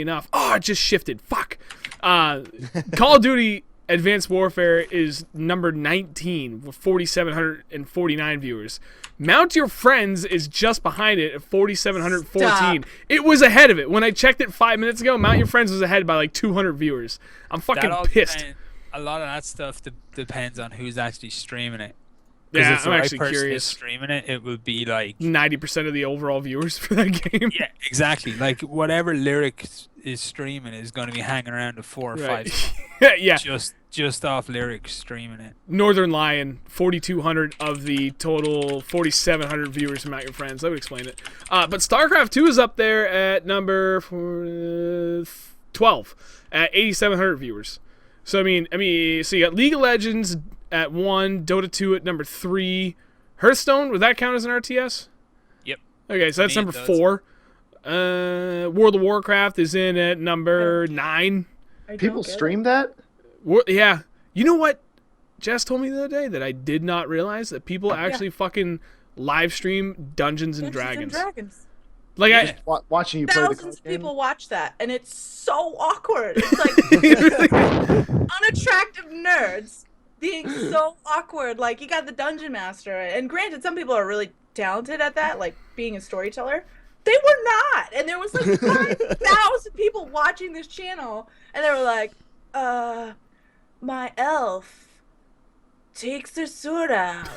enough, it just shifted. Fuck. Call of Duty Advanced Warfare is number 19 with 4,749 viewers. Mount Your Friends is just behind it at 4,714. It was ahead of it. When I checked it 5 minutes ago, Mount Your Friends was ahead by like 200 viewers. I'm fucking pissed. A lot of that stuff depends on who's actually streaming it. 'Cause Yeah, if the I'm right actually person is curious. streaming it, it will be like 90% of the overall viewers for that game. yeah, exactly. Like whatever lyric is streaming is going to be hanging around to 4 or Right. 5 Yeah. just off lyrics streaming it. Northern Lion, 4,200 of the total 4,700 viewers from Mount Your Friends. That would explain it. But StarCraft 2 is up there at number 12 at 8,700 viewers. So I mean, so you got League of Legends at 1, Dota 2 at number 3. Hearthstone, would that count as an RTS? Yep. Okay, so that's Me, it number does. 4. World of Warcraft is in at number 9. I don't People get stream that? Yeah. You know what Jess told me the other day that I did not realize that people actually fucking live stream Dungeons and Dragons. Like Yeah. Watching you play the Thousands of card game? people watch that, and it's so awkward. It's like unattractive nerds being so awkward. Like, you got the dungeon master, and granted, some people are really talented at that, like being a storyteller. They were not, and there was like 5,000 people watching this channel, and they were like, my elf takes their sword out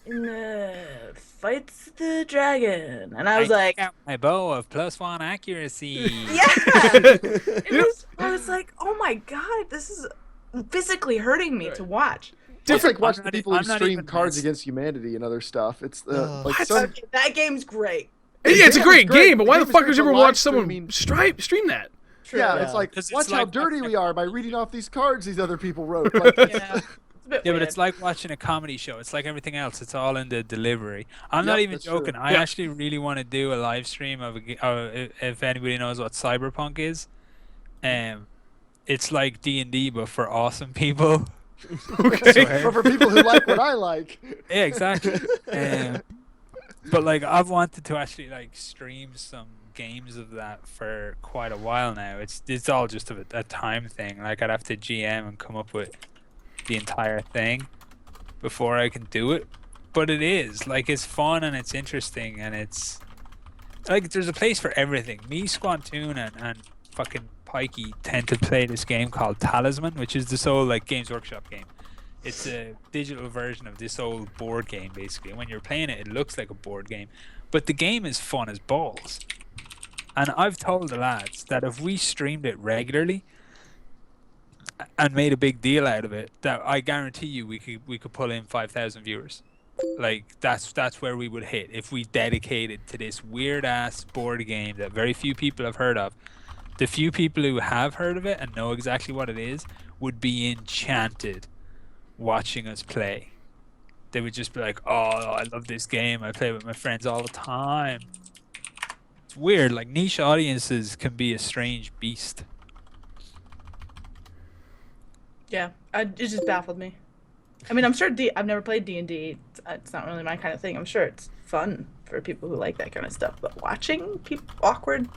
and fights the dragon. And I was like, got my bow of +1 accuracy. yeah. I was like, oh my god, this is physically hurting me to watch. It's like watching I'm not- people who I'm not stream even Cards this- Against Humanity and other stuff. It's like What? some. Okay, that game's great. Yeah, it's a Yeah, great it's great. game, but The why game the is fuck great would you for ever live watch someone streaming. stream that? True. Yeah, Yeah. it's like, 'Cause it's watch how like dirty watching we a- are by reading off these cards these other people wrote. Like, Yeah. It's a bit Yeah, but weird. it's like watching a comedy show. It's like everything else. It's all in the delivery. I'm not Yep, even that's true. joking. I Yeah. actually really want to do a live stream of if anybody knows what Cyberpunk is. It's like D&D, but for awesome people. Okay. but for people who like what I like. Yeah, exactly. But like, I've wanted to actually like stream some games of that for quite a while now. It's all just a time thing. Like, I'd have to GM and come up with the entire thing before I can do it. But it is like, it's fun and it's interesting, and it's like there's a place for everything. Me, Squantoon, and fucking Pikey tend to play this game called Talisman, which is this old like Games Workshop game. It's a digital version of this old board game, basically. And when you're playing it, it looks like a board game, but the game is fun as balls. And I've told the lads that if we streamed it regularly and made a big deal out of it, that I guarantee you we could pull in 5,000 viewers. Like, that's where we would hit if we dedicated to this weird ass board game that very few people have heard of. The few people who have heard of it and know exactly what it is would be enchanted watching us play. They would just be like, oh, I love this game. I play with my friends all the time. It's weird. Like, niche audiences can be a strange beast. Yeah, it just baffled me. I mean, I'm sure I've never played D&D. It's not really my kind of thing. I'm sure it's fun for people who like that kind of stuff. But watching people awkward.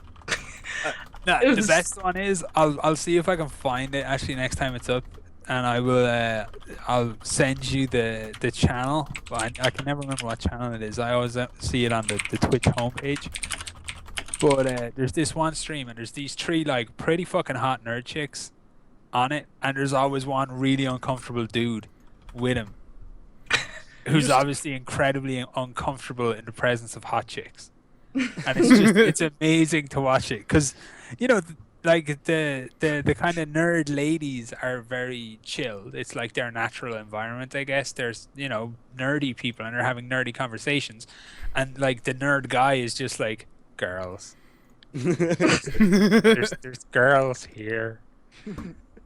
No, It the was- best one is I'll see if I can find it actually next time it's up, and I will I'll send you the channel. But I can never remember what channel it is. I always see it on the Twitch homepage. But there's this one stream, and there's these 3 like pretty fucking hot nerd chicks on it, and there's always one really uncomfortable dude with him who's obviously incredibly uncomfortable in the presence of hot chicks. And it's just it's amazing to watch it, because you know like the kind of nerd ladies are very chilled. It's like their natural environment, I guess. There's, you know, nerdy people and they're having nerdy conversations, and like the nerd guy is just like, girls. There's girls here.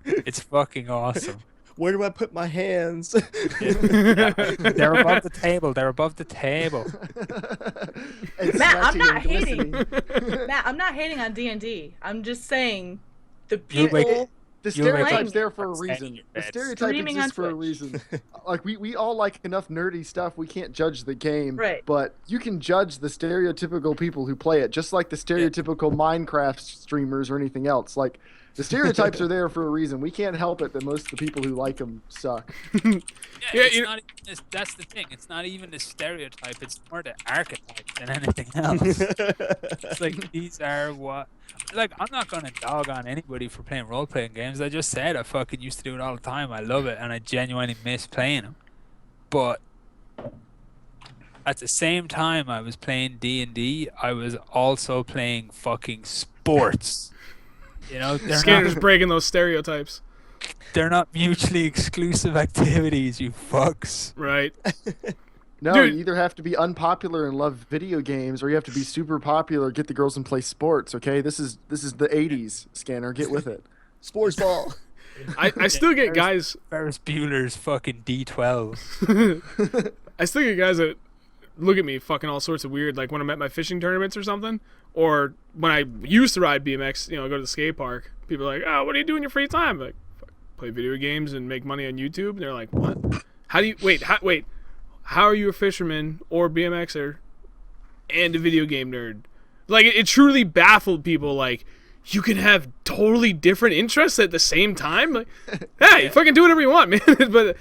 It's fucking awesome. Where do I put my hands? Yeah, they're above the table. They're above the table. And Matt, I'm sweaty not and hating. glistening. Matt, I'm not hating on D&D. I'm just saying the You'll make people. The You'll make stereotype's it- there for a Stay in reason. your The beds. stereotype Streaming exists on for a Twitch. reason. Like we all like enough nerdy stuff. We can't judge the game, Right. but you can judge the stereotypical people who play it, just like the stereotypical Minecraft streamers or anything else. Like the stereotypes are there for a reason. We can't help it that most of the people who like them suck. Yeah, Yeah, it's you- not even this, that's the thing. It's not even the stereotype. It's more the archetype than anything else. It's like these are what. Like, I'm not gonna dog on anybody for playing role-playing games. I just said I fucking used to do it all the time. I love it, and I genuinely miss playing them. But at the same time, I was playing D&D. I was also playing fucking sports. You know, Scanner's breaking those stereotypes. they're not mutually exclusive activities. You fucks. Right. No, Dude. you either have to be unpopular and love video games, or you have to be super popular, get the girls and play sports. Okay, this is the '80s. Scanner, get with it. Sports ball. I still get guys. Ferris Bueller's fucking D12. I still get guys that look at me fucking all sorts of weird, like when I'm at my fishing tournaments or something, or when I used to ride BMX, you know, go to the skate park. People are like, "Oh, what do you do in your free time?" I'm like, play video games and make money on YouTube. And they're like, "What? How do you wait? How are you a fisherman or BMXer and a video game nerd?" Like it truly baffled people. Like, you can have totally different interests at the same time. Like, hey, fucking do whatever you want, man. But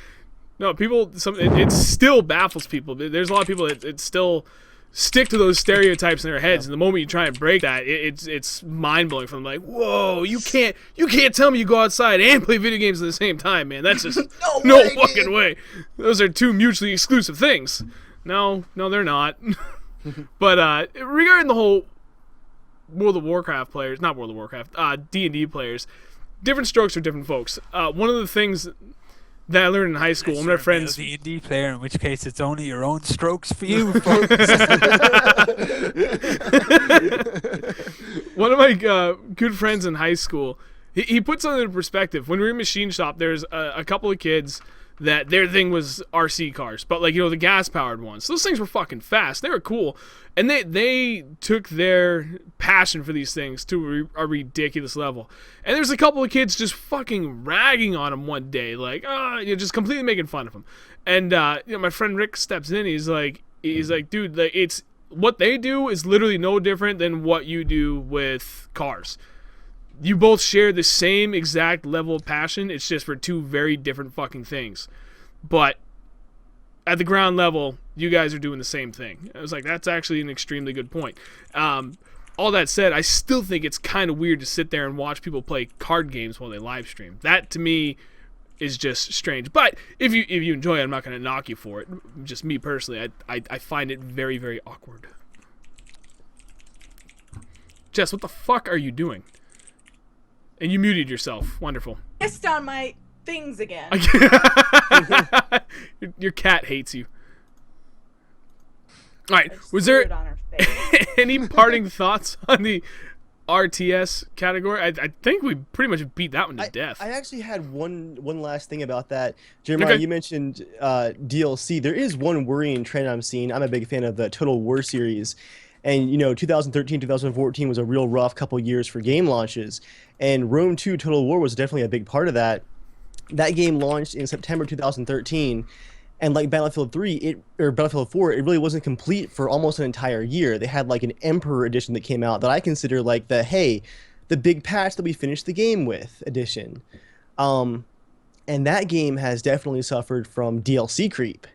no, people. It still baffles people. There's a lot of people that still stick to those stereotypes in their heads, and the moment you try and break that, it's mind blowing for them. Like, whoa, you can't tell me you go outside and play video games at the same time, man. That's just no fucking way. Those are two mutually exclusive things. No, they're not. But regarding the whole World of Warcraft players, not World of Warcraft, D&D players, different strokes for different folks. One of the things that I learned in high school, one of my friends. D&D player, in which case it's only your own strokes for you. Folks. One of my good friends in high school, he put something in perspective. When we were in machine shop, there's a couple of kids that their thing was RC cars, but like, you know, the gas powered ones. So those things were fucking fast. They were cool, and they took their passion for these things to a ridiculous level. And there's a couple of kids just fucking ragging on them one day, like, just completely making fun of them. And you know, my friend Rick steps in. He's like, dude, like, it's what they do is literally no different than what you do with cars. You both share the same exact level of passion. It's just for two very different fucking things. But at the ground level, you guys are doing the same thing. I was like, that's actually an extremely good point. All that said, I still think it's kind of weird to sit there and watch people play card games while they live stream. That, to me, is just strange. But if you enjoy it, I'm not going to knock you for it. Just me personally, I find it very, very awkward. Jess, what the fuck are you doing? And you muted yourself. Wonderful. Pissed on my things again. Your cat hates you. All right. I just Was threw there it on her face. any parting thoughts on the RTS category? I think we pretty much beat that one to death. I actually had one last thing about that. Jeremiah, Okay. you mentioned DLC. There is one worrying trend I'm seeing. I'm a big fan of the Total War series. And, you know, 2013, 2014 was a real rough couple years for game launches. And Rome 2 Total War was definitely a big part of that. That game launched in September 2013. And like Battlefield 3, or Battlefield 4, it really wasn't complete for almost an entire year. They had like an Emperor edition that came out that I consider like the big patch that we finished the game with edition. And that game has definitely suffered from DLC creep.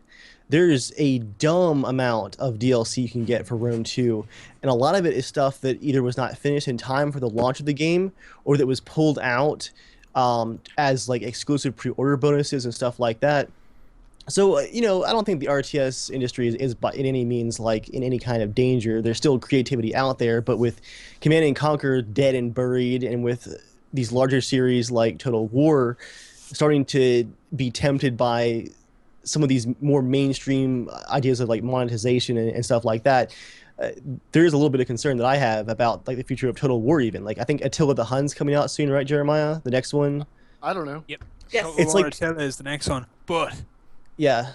There's a dumb amount of DLC you can get for Rome 2, and a lot of it is stuff that either was not finished in time for the launch of the game, or that was pulled out as like exclusive pre-order bonuses and stuff like that. So, I don't think the RTS industry is by in any means like in any kind of danger. There's still creativity out there, but with Command and Conquer dead and buried, and with these larger series like Total War starting to be tempted by some of these more mainstream ideas of like monetization and stuff like that, there is a little bit of concern that I have about like the future of Total War even. Like I think Attila the Hun's coming out soon, right, Jeremiah? The next one? I don't know. Yep. Yes. Total It's War like- Attila is the next one. But Yeah.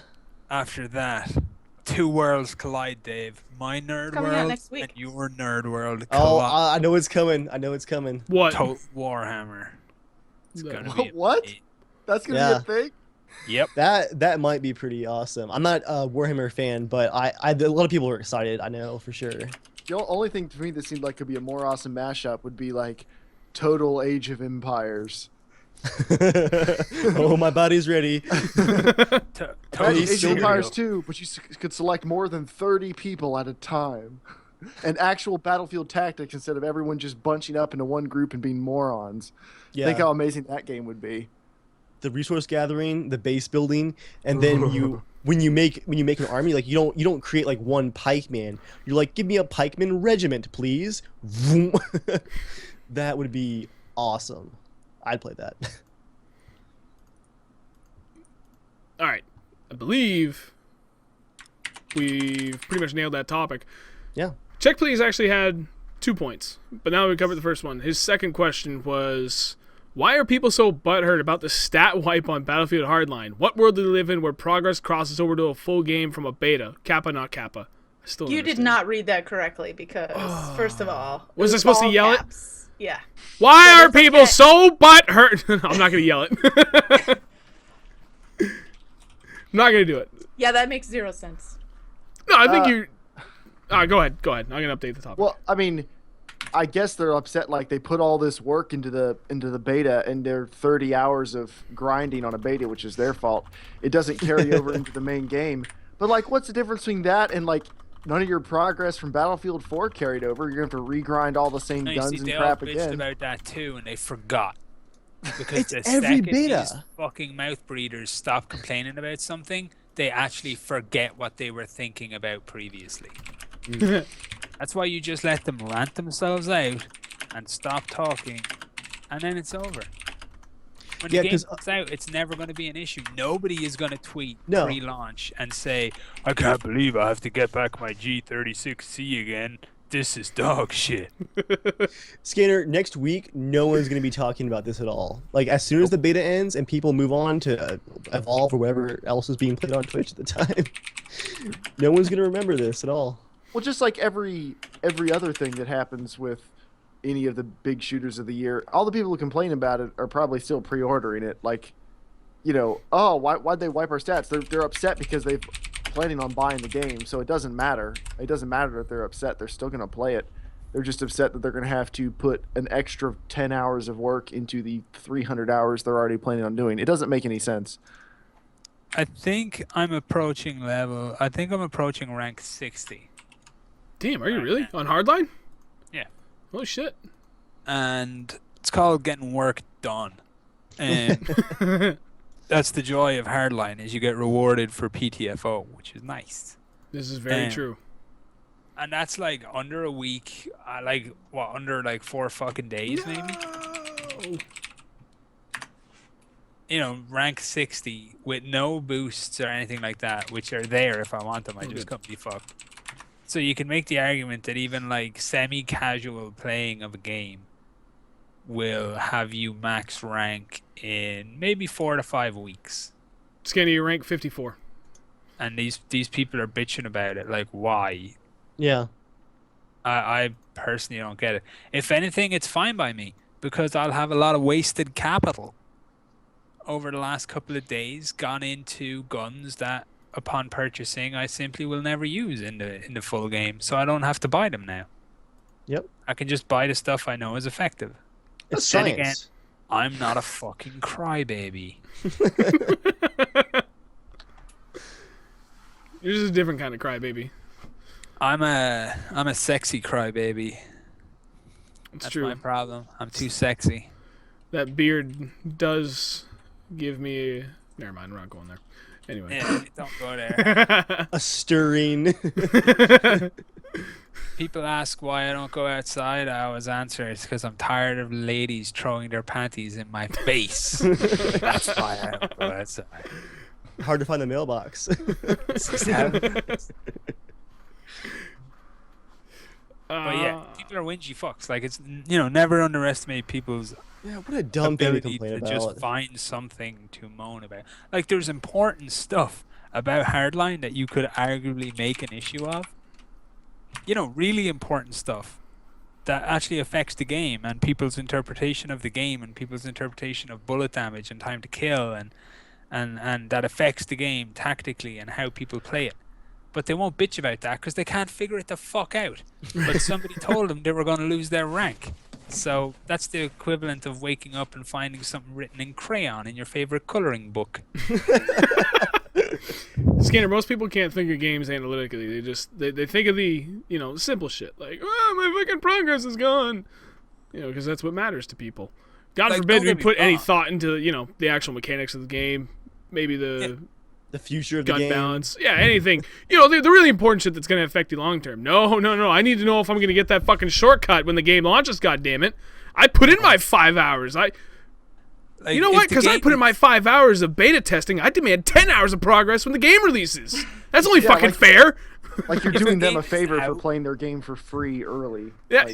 after that, two worlds collide, Dave. My nerd Coming out world next week. and your nerd world Oh, collide. I know it's coming. I know it's coming. What? Total Warhammer. It's No. gonna be What? That's gonna Yeah. be a thing. Yep. That might be pretty awesome. I'm not a Warhammer fan, but a lot of people are excited. I know for sure. The only thing to me that seemed like could be a more awesome mashup would be like Total Age of Empires. Oh, my body's ready. Total Age of Silver. Empires 2, but you could select more than 30 people at a time. And actual battlefield tactics instead of everyone just bunching up into one group and being morons. Yeah. Think how amazing that game would be. The resource gathering, the base building, and then when you make an army, like you don't create like one pikeman. You're like, give me a pikeman regiment, please. Vroom. That would be awesome. I'd play that. All right. I believe we've pretty much nailed that topic. Yeah. Check Please actually had 2 points, but now we covered the first one. His second question was, why are people so butthurt about the stat wipe on Battlefield Hardline? What world do they live in where progress crosses over to a full game from a beta? Kappa, not Kappa. I still don't You did understand. not read that correctly because, first of all, it Was I supposed to all yell it? caps. Yeah. Why Yeah, are that's people okay. so butthurt? I'm not going to yell it. I'm not going to do it. Yeah, that makes 0 sense. No, I think you... go ahead. I'm going to update the topic. Well, I mean, I guess they're upset like they put all this work into the beta and their 30 hours of grinding on a beta, which is their fault. It doesn't carry over into the main game. But like, what's the difference between that and like none of your progress from Battlefield 4 carried over? You're gonna have to regrind all the same No, you guns see, and they crap all bitched again. about that too, and they forgot. Because It's the every second beta. these fucking mouth breeders stop complaining about something, they actually forget what they were thinking about previously. That's why you just let them rant themselves out and stop talking, and then it's over. When Yeah, the game 'cause, comes out, it's never going to be an issue. Nobody is going to tweet No. pre-launch and say, "I can't believe I have to get back my G36C again. This is dog shit." Scanner, next week, no one's going to be talking about this at all. Like, as soon as the beta ends and people move on to Evolve or whatever else is being played on Twitch at the time, no one's going to remember this at all. Well, just like every other thing that happens with any of the big shooters of the year, all the people who complain about it are probably still pre-ordering it. Like, oh, why'd they wipe our stats? They're upset because they're planning on buying the game, so it doesn't matter. It doesn't matter that they're upset. They're still going to play it. They're just upset that they're going to have to put an extra 10 hours of work into the 300 hours they're already planning on doing. It doesn't make any sense. I think I'm approaching rank 60. Damn, are you Right, really? man. On Hardline? Yeah. Oh, shit. And it's called getting work done. And that's the joy of Hardline, is you get rewarded for PTFO, which is nice. This is very Damn. true. And that's like under a week, under like 4 fucking days maybe? Rank 60 with no boosts or anything like that, which are there if I want them. I just can't be fucked. So you can make the argument that even like semi-casual playing of a game will have you max rank in maybe 4 to 5 weeks. Scanny, you rank 54. And these people are bitching about it. Like, why? Yeah. I personally don't get it. If anything, it's fine by me because I'll have a lot of wasted capital over the last couple of days gone into guns that upon purchasing I simply will never use in the full game, so I don't have to buy them now. Yep. I can just buy the stuff I know is effective. It's Then science. again, I'm not a fucking crybaby. You're just a different kind of crybaby. I'm a sexy crybaby. It's That's true. my problem. I'm too sexy. That beard does give me... Never mind, we're not going there. Anyway. Yeah, don't go there. A stirring. People ask why I don't go outside. I always answer it's because I'm tired of ladies throwing their panties in my face. That's why I don't go outside. Hard to find the mailbox. But yeah, people are whingy fucks. Like, it's, never underestimate people's Yeah, what a dumb thing to ability complain to about. just find something to moan about. Like, there's important stuff about Hardline that you could arguably make an issue of. Really important stuff that actually affects the game and people's interpretation of the game and people's interpretation of bullet damage and time to kill and that affects the game tactically and how people play it. But they won't bitch about that because they can't figure it the fuck out. But somebody told them they were going to lose their rank. So that's the equivalent of waking up and finding something written in crayon in your favorite coloring book. Skinner, most people can't think of games analytically. They think of the simple shit like, oh, my fucking progress is gone, because that's what matters to people. God forbid we put any thought into the actual mechanics of the game, maybe the future of the gun game. balance, anything. The really important shit that's going to affect you long term. No. I need to know if I'm going to get that fucking shortcut when the game launches. God damn it! I put in my 5 hours. You know what? Because I put in my 5 hours of beta testing, I demand 10 hours of progress when the game releases. That's only fucking fair. Like you're doing them a favor for playing their game for free early. Yeah,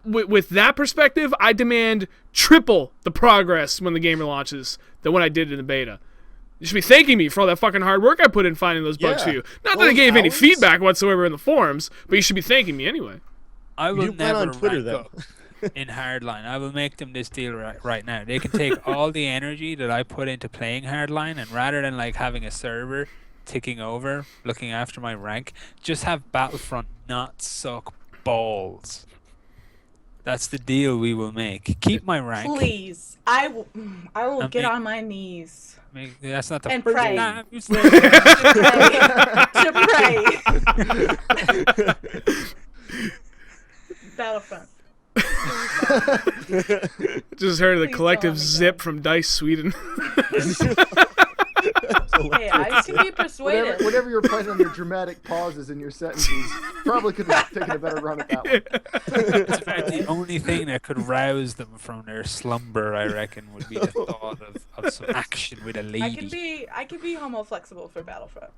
with that perspective, I demand triple the progress when the game launches than what I did in the beta. You should be thanking me for all that fucking hard work I put in finding those bugs for you. Not that I gave any feedback whatsoever in the forums, but you should be thanking me anyway. I will never on Twitter, rank though. up in Hardline. I will make them this deal right now. They can take all the energy that I put into playing Hardline, and rather than like having a server ticking over, looking after my rank, just have Battlefront not suck balls. That's the deal we will make. Keep my rank. Please, I will get on my knees. That's not the And first pray. time you said to pray. Battlefront. Just heard the Please collective don't let me zip go. from Dice Sweden. Hey, I can be persuaded. Whenever you're playing on your dramatic pauses in your sentences, probably could have taken a better run at that one. It's about the only thing that could rouse them from their slumber, I reckon, would be the thought of some action with a lady. I can be homo flexible for Battlefront.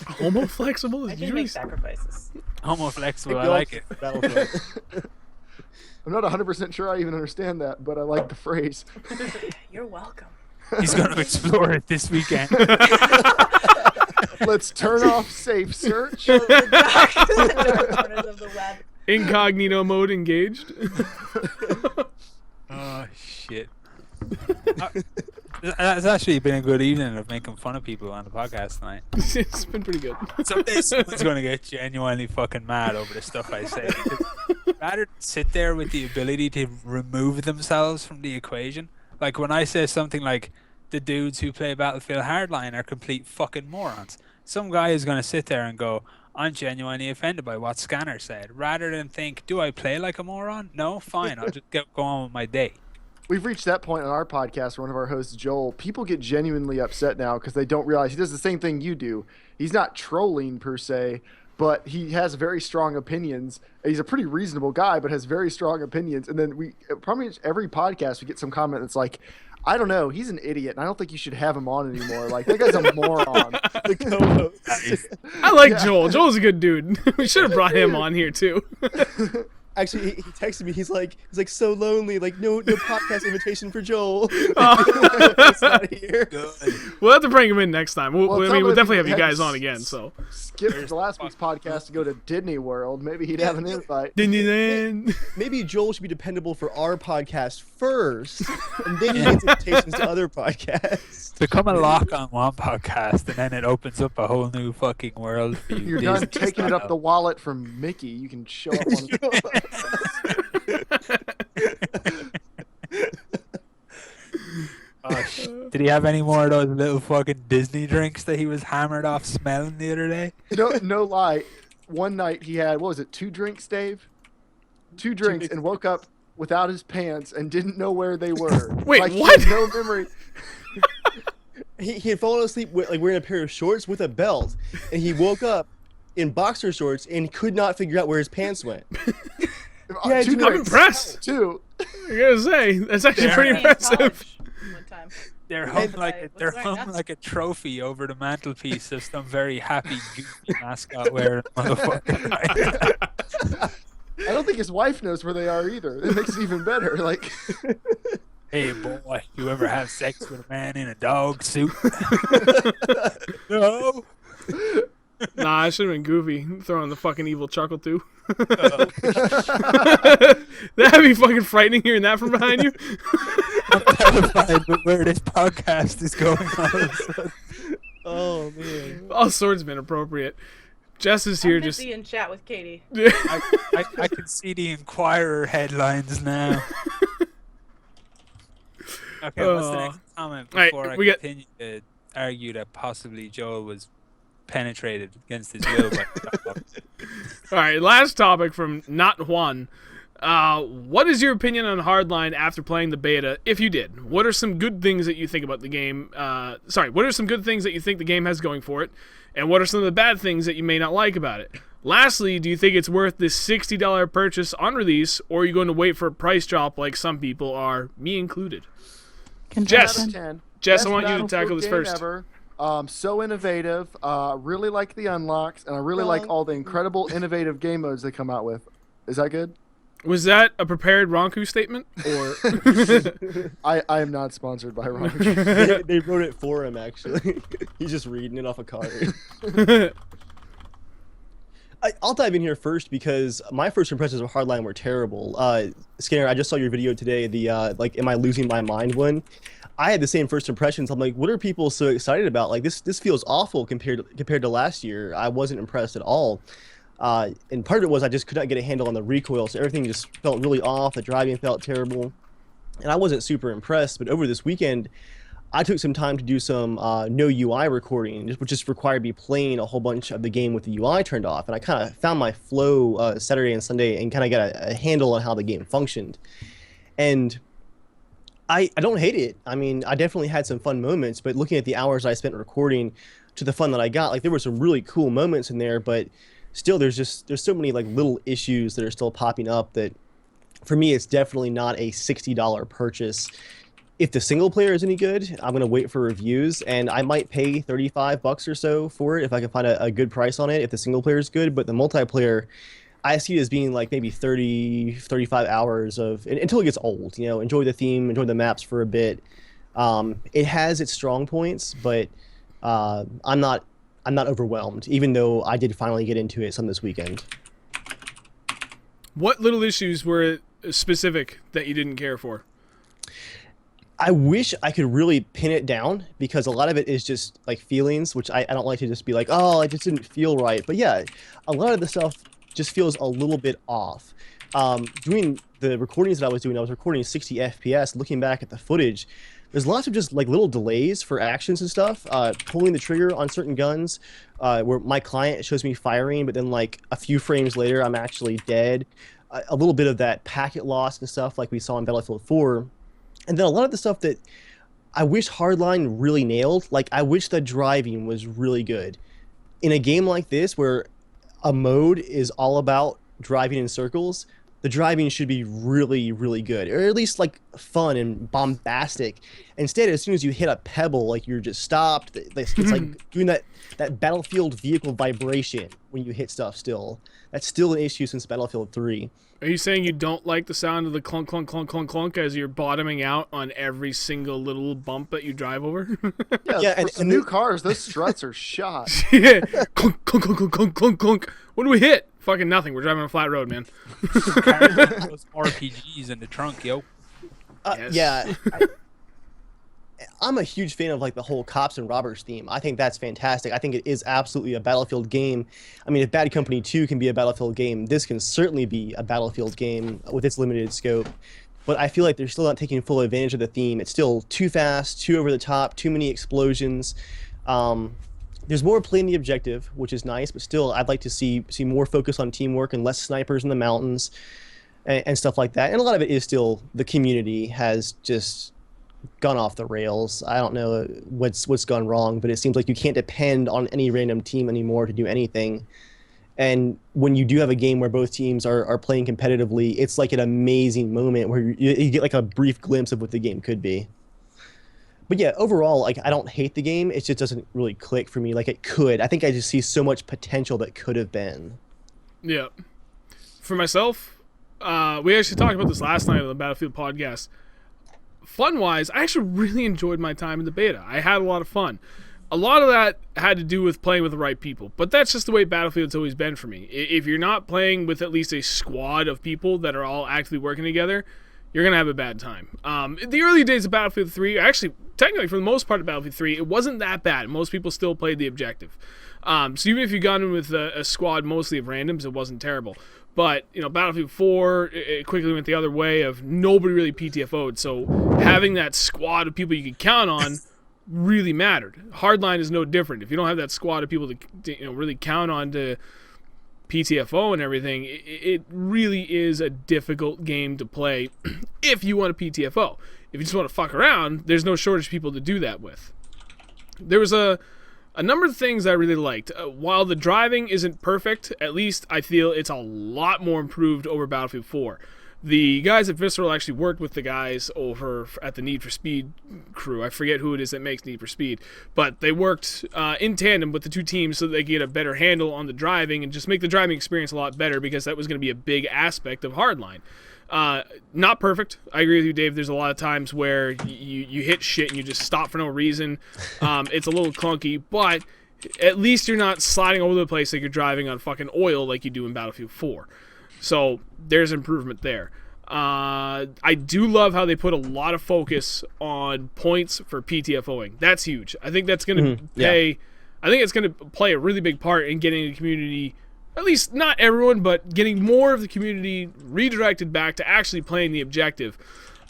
Homo flexible? I can make sacrifices. Homo flexible, I like it. Battlefront. I'm not 100% sure I even understand that, but I like the phrase. You're welcome. He's going to explore it this weekend. Let's turn off safe search. The dark corners of the web. Incognito mode engaged. Oh, shit. It's actually been a good evening of making fun of people on the podcast tonight. It's been pretty good. Someday someone's going to get genuinely fucking mad over the stuff I say. Rather than sit there with the ability to remove themselves from the equation. Like when I say something like, the dudes who play Battlefield Hardline are complete fucking morons. Some guy is going to sit there and go, I'm genuinely offended by what Scanner said. Rather than think, do I play like a moron? No? Fine, I'll just go on with my day. We've reached that point on our podcast where one of our hosts, Joel, people get genuinely upset now because they don't realize he does the same thing you do. He's not trolling per se, but he has very strong opinions. He's a pretty reasonable guy, but has very strong opinions. And then we probably every podcast we get some comment that's like, I don't know, he's an idiot, and I don't think you should have him on anymore. Like, that guy's a moron. The co-host. I like Joel. Joel's a good dude. We should have brought him on here too. Actually, he texted me. He's like so lonely. Like no podcast invitation for Joel. He's not here. Good. We'll have to bring him in next time. Well, We'll definitely have you had guys to on again. So skip the last week's podcast to go to Disney World. Maybe he'd have an invite. Disneyland. Maybe Joel should be dependable for our podcast first, and then he gets invitations to other podcasts. Become a lock on one podcast, and then it opens up a whole new fucking world for you. You're done Disney taking it up style. the wallet from Mickey. You can show up on Did he have any more of those little fucking Disney drinks that he was hammered off smelling the other day? No lie. One night he had, what was it, 2 drinks, Dave? 2 drinks and woke up without his pants and didn't know where they were. Wait, like, what? He had no memory. he had fallen asleep like wearing a pair of shorts with a belt, and he woke up in boxer shorts and could not figure out where his pants went. Yeah, I'm impressed. Too. I gotta say, that's actually Yeah. pretty In impressive. college one time. They're hung I was wearing that. like a trophy over the mantelpiece of some very happy goofy mascot wearing motherfucker. I don't think his wife knows where they are either. It makes it even better. Like, Hey boy, you ever have sex with a man in a dog suit? No. Nah, I should have been goofy. Throwing the fucking evil chuckle too. That'd be fucking frightening hearing that from behind you. I'm terrified with where this podcast is going on. Oh man. All sorts of inappropriate. Jess is here I'm just. busy in chat with Katie. I can see the Inquirer headlines now. Okay, what's the next comment Alright, before I we got- continue to argue that possibly Joel was penetrated against his will by the dog? All right, last topic from Not Juan. What is your opinion on Hardline after playing the beta? If you did, what are some good things that you think about the game? What are some good things that you think the game has going for it? And what are some of the bad things that you may not like about it? Lastly, do you think it's worth this $60 purchase on release, or are you going to wait for a price drop like some people are, me included? Jess, 10. Jess, I Best want you to Battlefield tackle this game first. Ever. So innovative. Really like the unlocks, and I really like all the incredible, innovative game modes they come out with. Is that good? Was that a prepared Ronku statement, or? I am not sponsored by Ron. They wrote it for him actually. He's just reading it off a card. I'll dive in here first because my first impressions of Hardline were terrible. Skinner, I just saw your video today. The like, am I losing my mind one? I had the same first impressions. I'm like, what are people so excited about? Like this feels awful compared to last year. I wasn't impressed at all. And part of it was I just could not get a handle on the recoil, so everything just felt really off. The driving felt terrible, and I wasn't super impressed. But over this weekend, I took some time to do some no UI recording, which just required me playing a whole bunch of the game with the UI turned off. And I kind of found my flow Saturday and Sunday and kind of got a handle on how the game functioned. And I don't hate it. I mean, I definitely had some fun moments, but looking at the hours I spent recording to the fun that I got, like there were some really cool moments in there, but still there's so many like little issues that are still popping up that for me it's definitely not a $60 purchase. If the single player is any good, I'm going to wait for reviews, and I might pay $35 or so for it if I can find a good price on it if the single player is good. But the multiplayer, I see it as being like maybe 30, 35 hours of until it gets old. You know, enjoy the theme, enjoy the maps for a bit. It has its strong points, but I'm not overwhelmed, even though I did finally get into it some this weekend. What little issues were specific that you didn't care for? I wish I could really pin it down because a lot of it is just like feelings, which I don't like to just be like, oh, it just didn't feel right. But yeah, a lot of the stuff just feels a little bit off. Doing the recordings that I was recording 60 FPS, looking back at the footage, there's lots of just like little delays for actions and stuff. Pulling the trigger on certain guns, where my client shows me firing, but then like a few frames later, I'm actually dead. A little bit of that packet loss and stuff like we saw in Battlefield 4. And then a lot of the stuff that I wish Hardline really nailed, like I wish the driving was really good. In a game like this where a mode is all about driving in circles, the driving should be really, really good, or at least like fun and bombastic. Instead, as soon as you hit a pebble, like you're just stopped. It's like doing that Battlefield vehicle vibration when you hit stuff still. That's still an issue since Battlefield 3. Are you saying you don't like the sound of the clunk, clunk, clunk, clunk, clunk as you're bottoming out on every single little bump that you drive over? Yeah, and and new cars, those struts are shot. Yeah. Clunk, clunk, clunk, clunk, clunk, clunk, clunk. What do we hit? Fucking nothing. We're driving on a flat road, man. Carry those RPGs in the trunk, yo. Yes. Yeah. I'm a huge fan of like the whole cops and robbers theme. I think that's fantastic. I think it is absolutely a Battlefield game. I mean, if Bad Company 2 can be a Battlefield game, this can certainly be a Battlefield game with its limited scope. But I feel like they're still not taking full advantage of the theme. It's still too fast, too over the top, too many explosions. There's more playing the objective, which is nice, but still I'd like to see more focus on teamwork and less snipers in the mountains and stuff like that. And a lot of it is still the community has just gone off the rails. I don't know what's gone wrong, but it seems like you can't depend on any random team anymore to do anything. And when you do have a game where both teams are playing competitively, it's like an amazing moment where you get like a brief glimpse of what the game could be. But yeah, overall, like, I don't hate the game. It just doesn't really click for me like it could. I think I just see so much potential that could have been. Yeah. For myself, we actually talked about this last night on the Battlefield podcast. Fun-wise, I actually really enjoyed my time in the beta. I had a lot of fun. A lot of that had to do with playing with the right people, but that's just the way Battlefield's always been for me. If you're not playing with at least a squad of people that are all actively working together, you're going to have a bad time. The early days of Battlefield 3, actually, technically, for the most part of Battlefield 3, it wasn't that bad. Most people still played the objective. So even if you got in with a squad mostly of randoms, it wasn't terrible. But, Battlefield 4, it quickly went the other way of nobody really PTFO'd. So having that squad of people you could count on really mattered. Hardline is no different. If you don't have that squad of people to really count on to PTFO and everything, it really is a difficult game to play if you want to PTFO. If you just want to fuck around, there's no shortage of people to do that with. There was a number of things I really liked. While the driving isn't perfect, at least I feel it's a lot more improved over Battlefield 4. The guys at Visceral actually worked with the guys over at the Need for Speed crew. I forget who it is that makes Need for Speed, but they worked in tandem with the two teams so they could get a better handle on the driving and just make the driving experience a lot better, because that was going to be a big aspect of Hardline. Not perfect. I agree with you, Dave. There's a lot of times where you hit shit and you just stop for no reason. It's a little clunky, but at least you're not sliding over the place like you're driving on fucking oil like you do in Battlefield 4. So there's improvement there. I do love how they put a lot of focus on points for PTFOing. That's huge. I think that's going to I think it's going to play a really big part in getting the community, at least not everyone, but getting more of the community redirected back to actually playing the objective.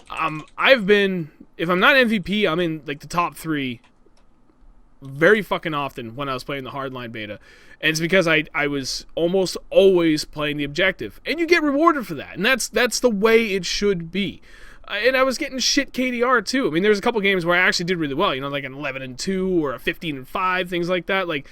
I've been, if I'm not MVP, I'm in like the top 3 very fucking often when I was playing the Hardline beta. And it's because I was almost always playing the objective. And you get rewarded for that. And that's the way it should be. And I was getting shit KDR too. I mean, there was a couple games where I actually did really well. Like an 11-2 or a 15-5, things like that. Like,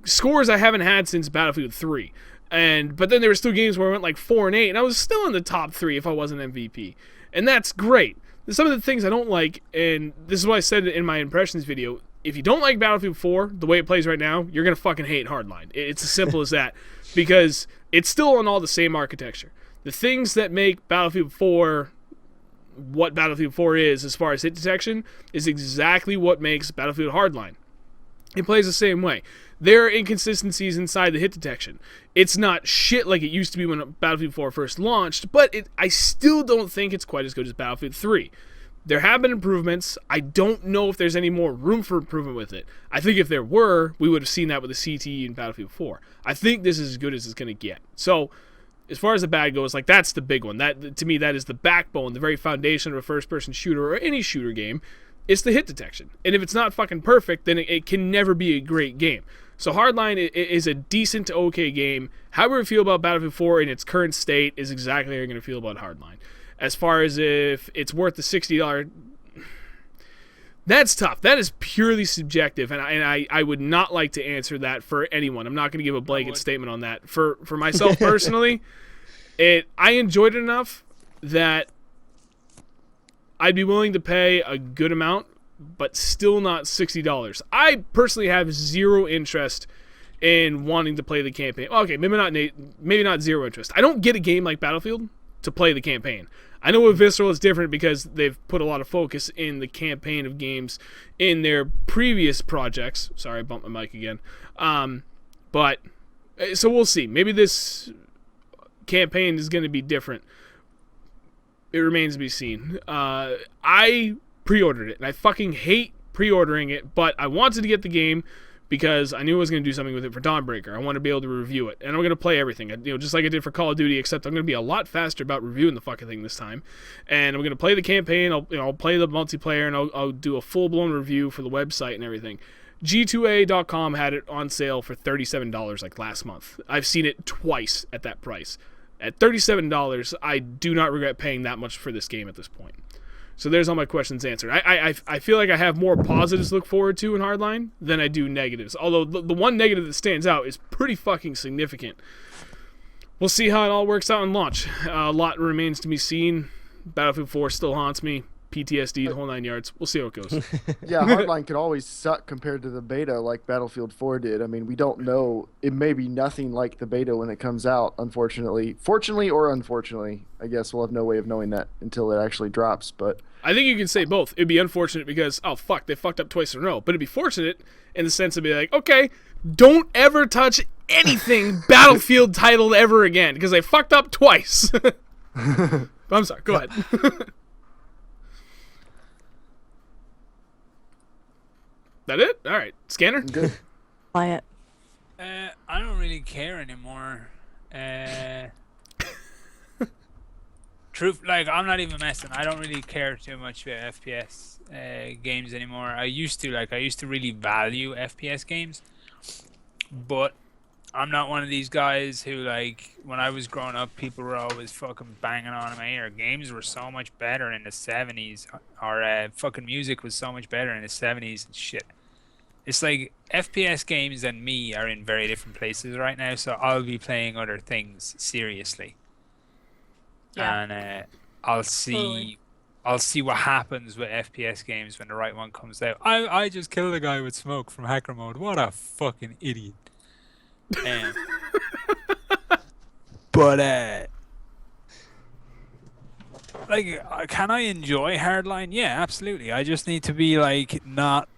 scores I haven't had since Battlefield 3. But then there were still games where I went like 4-8, and I was still in the top 3 if I wasn't MVP. And that's great. Some of the things I don't like, and this is what I said in my impressions video, if you don't like Battlefield 4, the way it plays right now, you're going to fucking hate Hardline. It's as simple as that, because it's still on all the same architecture. The things that make Battlefield 4 what Battlefield 4 is as far as hit detection is exactly what makes Battlefield Hardline. It plays the same way. There are inconsistencies inside the hit detection. It's not shit like it used to be when Battlefield 4 first launched, but I still don't think it's quite as good as Battlefield 3. There have been improvements. I don't know if there's any more room for improvement with it. I think if there were, we would have seen that with the CTE in Battlefield 4. I think this is as good as it's going to get. So, as far as the bad goes, like, that's the big one. That, to me, that is the backbone, the very foundation of a first-person shooter or any shooter game. It's the hit detection. And if it's not fucking perfect, then it can never be a great game. So Hardline is a decent to okay game. However you feel about Battlefield 4 in its current state is exactly how you're going to feel about Hardline. As far as if it's worth the $60, that's tough. That is purely subjective, and I would not like to answer that for anyone. I'm not going to give a blanket statement on that. For myself personally, I enjoyed it enough that I'd be willing to pay a good amount, but still not $60. I personally have zero interest in wanting to play the campaign. Okay, maybe not zero interest. I don't get a game like Battlefield to play the campaign. I know with Visceral it's different because they've put a lot of focus in the campaign of games in their previous projects. Sorry, I bumped my mic again. But so we'll see. Maybe this campaign is going to be different. It remains to be seen. I pre-ordered it, and I fucking hate pre-ordering it, but I wanted to get the game because I knew I was going to do something with it for Dawnbreaker. I wanted to be able to review it, and I'm going to play everything, just like I did for Call of Duty, except I'm going to be a lot faster about reviewing the fucking thing this time. And I'm going to play the campaign, I'll play the multiplayer, and I'll do a full-blown review for the website and everything. G2A.com had it on sale for $37 like last month. I've seen it twice at that price. At $37, I do not regret paying that much for this game at this point. So there's all my questions answered. I feel like I have more positives to look forward to in Hardline than I do negatives. Although the one negative that stands out is pretty fucking significant. We'll see how it all works out in launch. A lot remains to be seen. Battlefield 4 still haunts me. PTSD, the whole 9 yards. We'll see how it goes. Yeah, Hardline could always suck compared to the beta like Battlefield 4 did. I mean, we don't know. It may be nothing like the beta when it comes out, unfortunately. Fortunately or unfortunately, I guess we'll have no way of knowing that until it actually drops. But I think you can say both. It'd be unfortunate because, oh, fuck, they fucked up twice in a row. But it'd be fortunate in the sense of be like, okay, don't ever touch anything Battlefield titled ever again because they fucked up twice. I'm sorry, go ahead. That it? All right. Scanner? good. Quiet. I don't really care anymore. Truth, like I'm not even messing. I don't really care too much about FPS games anymore. I used to really value FPS games, but I'm not one of these guys who, like, when I was growing up, people were always fucking banging on in my ear. Games were so much better in the 70s, or fucking music was so much better in the 70s and shit. It's like FPS games and me are in very different places right now, so I'll be playing other things seriously. Yeah. And I'll see what happens with FPS games when the right one comes out. I just killed a guy with smoke from hacker mode. What a fucking idiot. But like, can I enjoy Hardline? Yeah, absolutely. I just need to be like not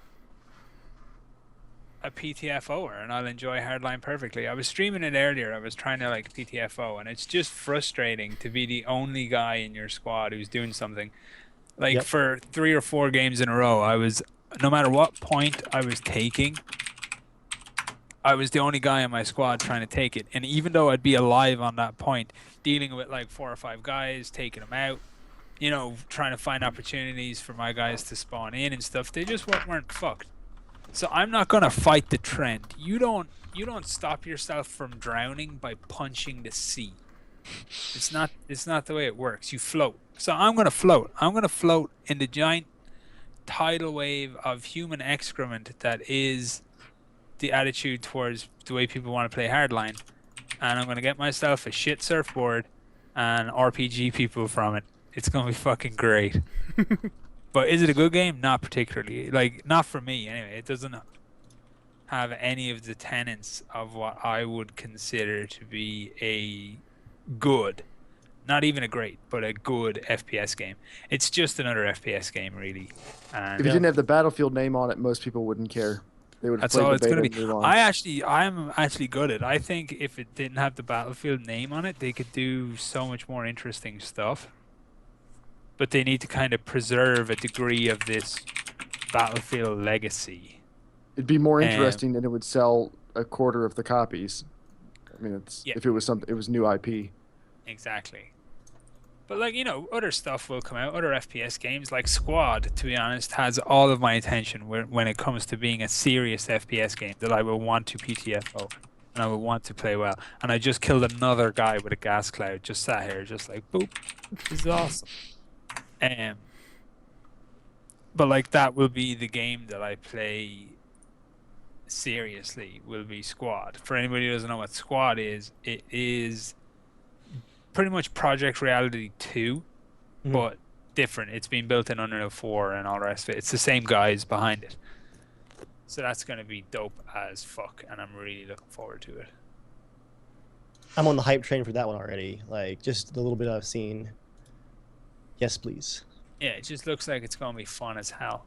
a PTFOer, and I'll enjoy Hardline perfectly. I was streaming it earlier. I was trying to like PTFO, and it's just frustrating to be the only guy in your squad who's doing something. Like for 3 or 4 games in a row, I was, no matter what point I was taking, I was the only guy in my squad trying to take it. And even though I'd be alive on that point, dealing with like 4 or 5 guys, taking them out, you know, trying to find opportunities for my guys to spawn in and stuff, they just weren't fucked. So I'm not gonna fight the trend. You don't stop yourself from drowning by punching the sea. It's not the way it works. You float. So I'm gonna float. I'm gonna float in the giant tidal wave of human excrement that is the attitude towards the way people want to play Hardline, and I'm gonna get myself a shit surfboard and RPG people from it. It's gonna be fucking great. But is it a good game? Not particularly. Like, not for me anyway. It doesn't have any of the tenets of what I would consider to be a good, not even a great, but a good FPS game. It's just another FPS game, really. And If it didn't have the Battlefield name on it, most people wouldn't care. They would that's play all the it's gonna beta be. and move on. I'm actually good at it. I think if it didn't have the Battlefield name on it, they could do so much more interesting stuff. But they need to kind of preserve a degree of this Battlefield legacy. It'd be more interesting than it would sell a quarter of the copies. I mean, if it was something, it was new IP. Exactly. But like, you know, other stuff will come out. Other FPS games like Squad, to be honest, has all of my attention when it comes to being a serious FPS game that I will want to PTFO and I will want to play well. And I just killed another guy with a gas cloud. Just sat here, just like boop. This is awesome. But like, that will be the game that I play seriously, will be Squad. For anybody who doesn't know what Squad is, it is pretty much Project Reality 2, but different. It's been built in Unreal 4 and all the rest of it. It's the same guys behind it. So that's going to be dope as fuck, and I'm really looking forward to it. I'm on the hype train for that one already. Like, just the little bit I've seen. Yes, please. Yeah, it just looks like it's going to be fun as hell.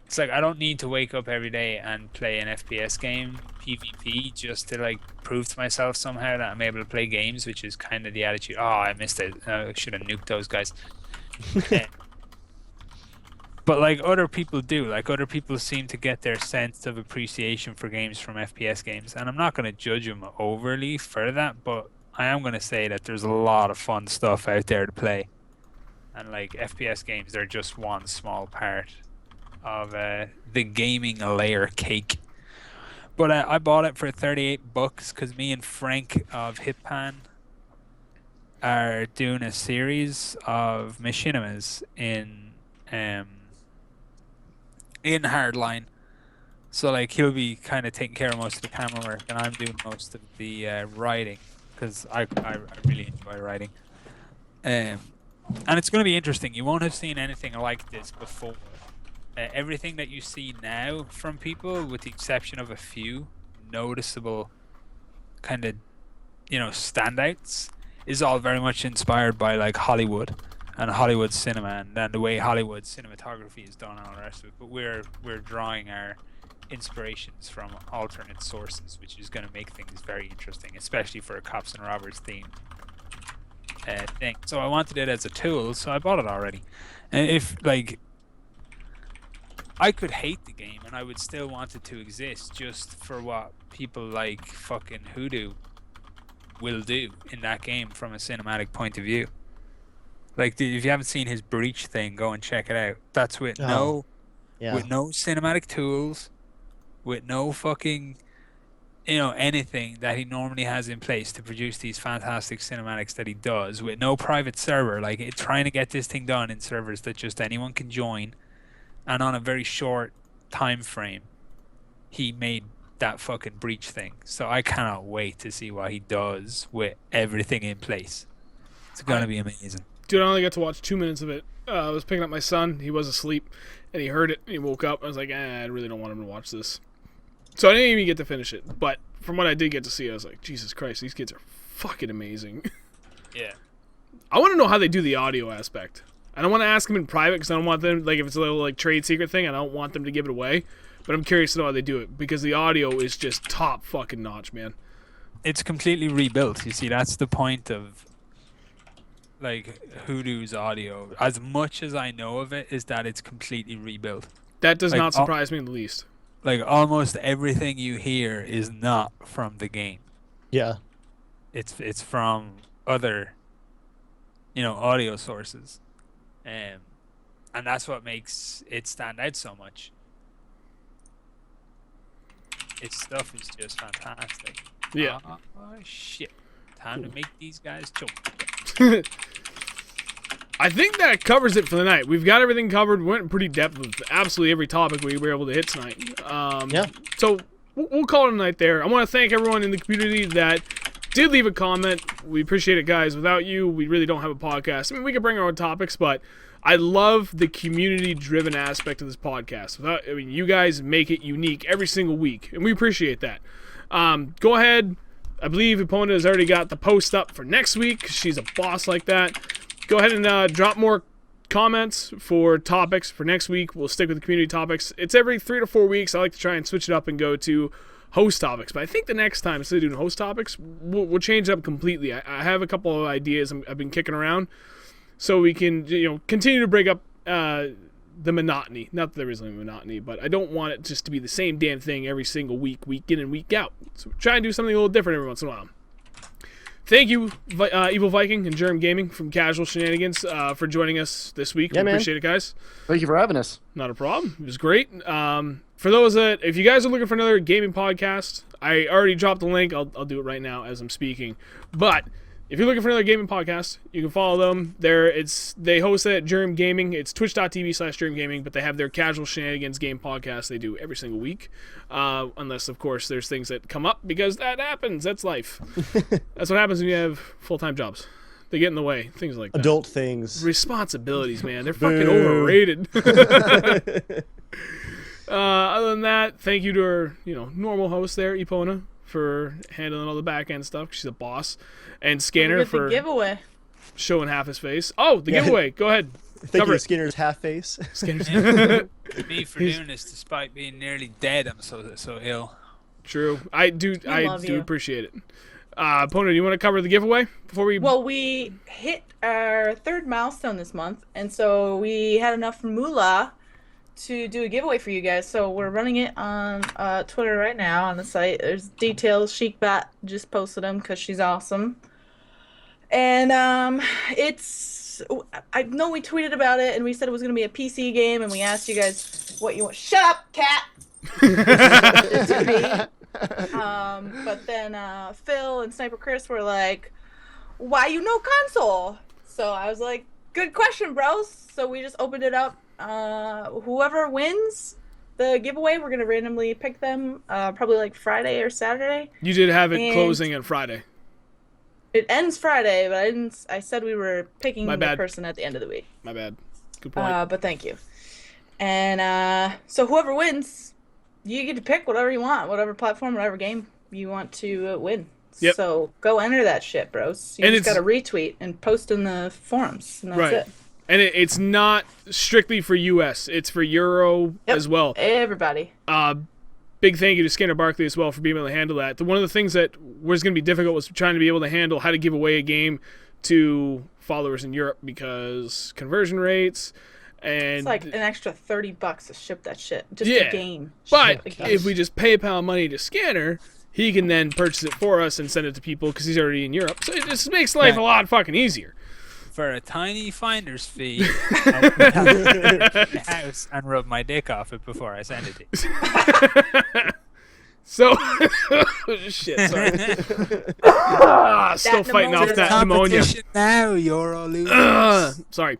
It's like, I don't need to wake up every day and play an FPS game, PvP, just to like prove to myself somehow that I'm able to play games, which is kind of the attitude. Oh, I missed it. I should have nuked those guys. But like, other people do. Like, other people seem to get their sense of appreciation for games from FPS games. And I'm not going to judge them overly for that, but I am going to say that there's a lot of fun stuff out there to play. And like, FPS games, they're just one small part of the gaming layer cake. But I bought it for $38 because me and Frank of Hitpan are doing a series of machinimas in Hardline. So like he'll be kind of taking care of most of the camera work, and I'm doing most of the writing because I really enjoy writing. And it's going to be interesting. You won't have seen anything like this before. Everything that you see now from people, with the exception of a few noticeable kind of, standouts, is all very much inspired by like Hollywood and Hollywood cinema and the way Hollywood cinematography is done and all the rest of it. But we're drawing our inspirations from alternate sources, which is going to make things very interesting, especially for a cops and robbers theme thing. So I wanted it as a tool, so I bought it already. And if like I could hate the game and I would still want it to exist just for what people like fucking Hoodoo will do in that game from a cinematic point of view. Like, if you haven't seen his Breach thing, go and check it out. That's with no cinematic tools, with no fucking, anything that he normally has in place to produce these fantastic cinematics that he does, with no private server, like trying to get this thing done in servers that just anyone can join, and on a very short time frame, he made that fucking Breach thing. So I cannot wait to see what he does with everything in place. It's gonna be amazing. Dude, I only got to watch 2 minutes of it. I was picking up my son. He was asleep, and he heard it, and he woke up. I was like, I really don't want him to watch this. So I didn't even get to finish it. But from what I did get to see, I was like, Jesus Christ, these kids are fucking amazing. Yeah. I want to know how they do the audio aspect. I don't want to ask them in private because I don't want them, like, if it's a little, like, trade secret thing, I don't want them to give it away. But I'm curious to know how they do it, because the audio is just top fucking notch, man. It's completely rebuilt. You see, that's the point of, like, Hoodoo's audio. As much as I know of it, is that it's completely rebuilt. That does not surprise me in the least. Like, almost everything you hear is not from the game. Yeah. It's from other, audio sources. And that's what makes it stand out so much. Its stuff is just fantastic. Yeah. Oh, shit. Time to make these guys choke. I think that covers it for the night. We've got everything covered. We went in pretty depth with absolutely every topic we were able to hit tonight. Yeah. So we'll call it a night there. I want to thank everyone in the community that did leave a comment. We appreciate it, guys. Without you, we really don't have a podcast. I mean, we could bring our own topics, but I love the community-driven aspect of this podcast. You guys make it unique every single week, and we appreciate that. Go ahead. I believe Epona has already got the post up for next week. She's a boss like that. Go ahead and drop more comments for topics for next week. We'll stick with the community topics. It's every 3 to 4 weeks. I like to try and switch it up and go to host topics. But I think the next time, instead of doing host topics, we'll change it up completely. I have a couple of ideas I've been kicking around, so we can continue to break up the monotony. Not that there isn't any monotony, but I don't want it just to be the same damn thing every single week in and week out. So try and do something a little different every once in a while. Thank you, EvilViking and JERMgaming from Casual Shenanigans, for joining us this week. Yeah, we man. appreciate it, guys. Thank you for having us. Not a problem. It was great. For those that, if you guys are looking for another gaming podcast, I already dropped the link. I'll do it right now as I'm speaking. But if you're looking for another gaming podcast, you can follow them. They host it at JERMgaming. It's twitch.tv/JERMgaming, but they have their Casual Shenanigans game podcast they do every single week. Unless, of course, there's things that come up, because that happens. That's life. That's what happens when you have full-time jobs. They get in the way. Things like that. Adult things. Responsibilities, man. They're fucking overrated. Other than that, thank you to our normal host there, Epona, for handling all the back end stuff. She's a boss. And Scanner for the giveaway. Showing half his face. Oh, the giveaway. Go ahead. Thank you to Skinner's half face. Me for doing this despite being nearly dead. I'm so ill. True. I do appreciate it. Pona, do you want to cover the giveaway before we? Well, we hit our 3rd milestone this month, and so we had enough moolah to do a giveaway for you guys. So we're running it on Twitter right now on the site. There's details. Sheikbat just posted them because she's awesome. And I know we tweeted about it, and we said it was going to be a PC game, and we asked you guys what you want. Shut up, cat! But then Phil and Sniper Chris were like, why you no console? So I was like, good question, bros. So we just opened it up. Whoever wins the giveaway, we're gonna randomly pick them. Probably like Friday or Saturday. You did have it And closing on Friday. it ends Friday, but I didn't. I said we were picking My the bad. person at the end of the week. My bad. Good point. But thank you. And so whoever wins, you get to pick whatever you want, whatever platform, whatever game you want to win. Yep. So go enter that shit, bros. You And just it's- got to retweet and post in the forums, and that's Right. it. And it's not strictly for US. It's for Euro Yep. as well. Everybody. Big thank you to Skinner Barkley as well for being able to handle that. One of the things that was going to be difficult was trying to be able to handle how to give away a game to followers in Europe because conversion rates and It's like an extra $30 to ship that shit. Just Yeah. a game. but Ship a game. if we just PayPal money to Scanner, he can then purchase it for us and send it to people because he's already in Europe. So it just makes life a lot fucking easier. For a tiny finder's fee, I would have to go to the house and rub my dick off it before I send it to you. So, shit, sorry. Still fighting off that pneumonia. Competition now, you're all losers. Sorry.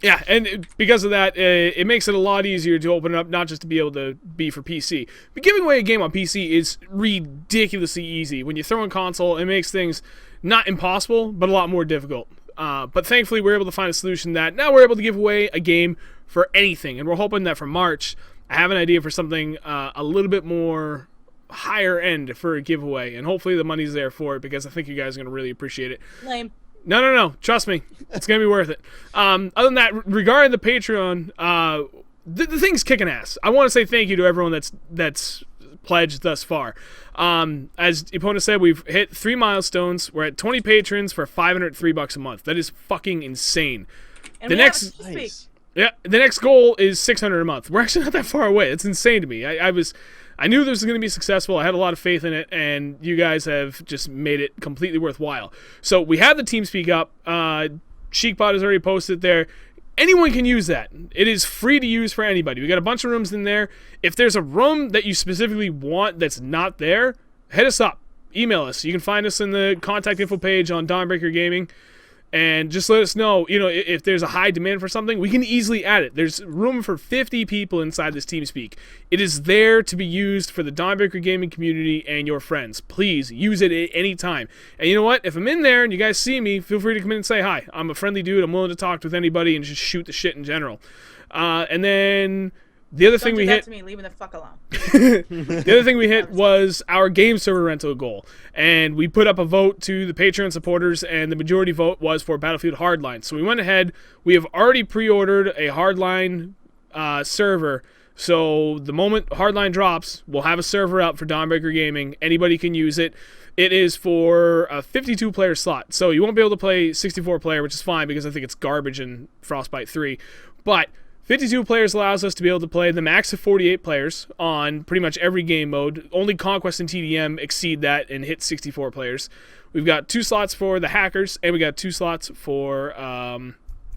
Yeah, and because of that, it makes it a lot easier to open it up, not just to be able to be for PC. But giving away a game on PC is ridiculously easy. When you throw in console, it makes things not impossible, but a lot more difficult. But thankfully, we're able to find a solution that now we're able to give away a game for anything. And we're hoping that for March, I have an idea for something a little bit more higher end for a giveaway. And hopefully the money's there for it because I think you guys are going to really appreciate it. Lame. No. Trust me. It's going to be worth it. Other than that, regarding the Patreon, the thing's kicking ass. I want to say thank you to everyone that's pledged thus far. As Epona said, we've hit 3 milestones. We're at 20 patrons for $503 a month. That is fucking insane. And The we have next- a speak. Nice. Yeah, the next goal is $600 a month. We're actually not that far away. It's insane to me. I knew this was going to be successful. I had a lot of faith in it, and you guys have just made it completely worthwhile. So we have the TeamSpeak up. Sheikbot has already posted there. Anyone can use that. It is free to use for anybody. We got a bunch of rooms in there. If there's a room that you specifically want that's not there, hit us up. Email us. You can find us in the contact info page on Dawnbreaker Gaming. And just let us know, if there's a high demand for something, we can easily add it. There's room for 50 people inside this TeamSpeak. It is there to be used for the Dawnbreaker Gaming community and your friends. Please use it at any time. And you know what? If I'm in there and you guys see me, feel free to come in and say hi. I'm a friendly dude. I'm willing to talk with anybody and just shoot the shit in general. And then the other thing Don't do we that hit. to me. Leave me the fuck alone. The other thing we hit was our game server rental goal, and we put up a vote to the Patreon supporters, and the majority vote was for Battlefield Hardline. So we went ahead. We have already pre-ordered a Hardline server. So the moment Hardline drops, we'll have a server up for Dawnbreaker Gaming. Anybody can use it. It is for a 52-player slot, so you won't be able to play 64-player, which is fine because I think it's garbage in Frostbite 3. But 52 players allows us to be able to play the max of 48 players on pretty much every game mode. Only Conquest and TDM exceed that and hit 64 players. We've got 2 slots for the hackers, and we got 2 slots for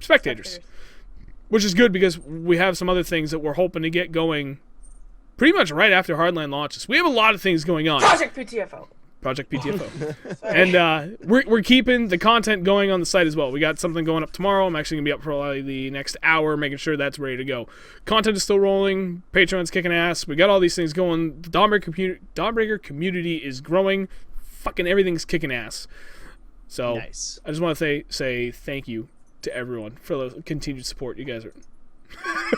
spectators. Which is good because we have some other things that we're hoping to get going pretty much right after Hardline launches. We have a lot of things going on. Project PTFO. Project PTFO. And we're keeping the content going on the site as well. We got something going up tomorrow. I'm actually going to be up for probably the next hour, making sure that's ready to go. Content is still rolling. Patreon's kicking ass. We got all these things going. The Dawnbreaker community is growing. Fucking everything's kicking ass. So Nice. I just want to say thank you to everyone for the continued support. You guys are...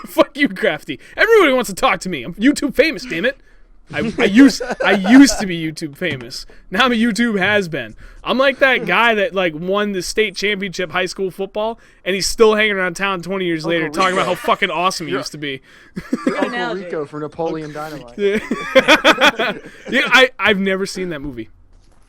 Fuck you, Crafty. Everybody wants to talk to me. I'm YouTube famous, damn it. I used to be YouTube famous. Now I'm a YouTube has-been. I'm like that guy that won the state championship high school football, and he's still hanging around town 20 years later Uncle talking Rico. about how fucking awesome he used to be. You're Uncle analogy. Rico for Napoleon Dynamite. Yeah, I've never seen that movie.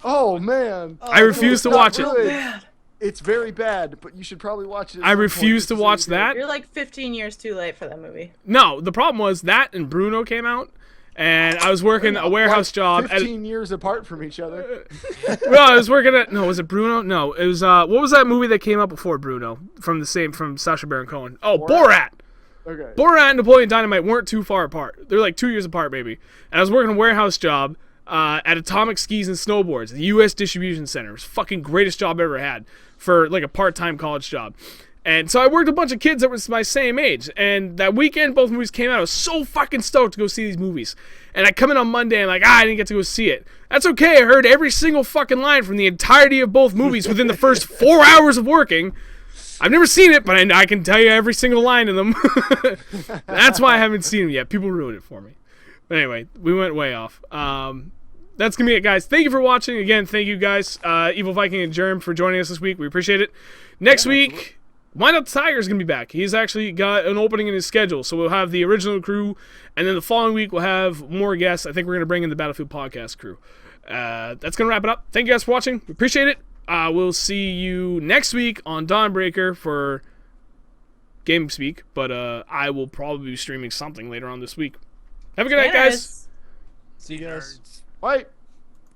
Oh man. I refuse to It's not watch it. good. It's very bad, but you should probably watch it. at I some point refuse just to see watch it. that. You're like 15 years too late for that movie. No, the problem was that and Bruno came out, and I was working a warehouse job at... 15 years apart from each other. Well, I was working at... No, was it Bruno? No, it was... what was that movie that came out before Bruno? From Sacha Baron Cohen. Oh, Borat! Okay. Borat and Napoleon Dynamite weren't too far apart. They're like 2 years apart, maybe. And I was working a warehouse job at Atomic Skis and Snowboards, the U.S. Distribution Center. It was fucking greatest job I ever had for like a part-time college job. And so I worked with a bunch of kids that was my same age. And that weekend, both movies came out. I was so fucking stoked to go see these movies. And I come in on Monday and I didn't get to go see it. That's okay. I heard every single fucking line from the entirety of both movies within the first 4 hours of working. I've never seen it, but I can tell you every single line in them. That's why I haven't seen them yet. People ruined it for me. But anyway, we went way off. That's going to be it, guys. Thank you for watching. Again, thank you guys, EvilViking and Jerm, for joining us this week. We appreciate it. Next week, Why Not the Tiger is going to be back. He's actually got an opening in his schedule. So we'll have the original crew, and then the following week we'll have more guests. I think we're going to bring in the Battlefield Podcast crew. That's going to wrap it up. Thank you guys for watching. We appreciate it. We'll see you next week on Dawnbreaker for Game Speak, but I will probably be streaming something later on this week. Have a good night, guys. See you guys. Bye.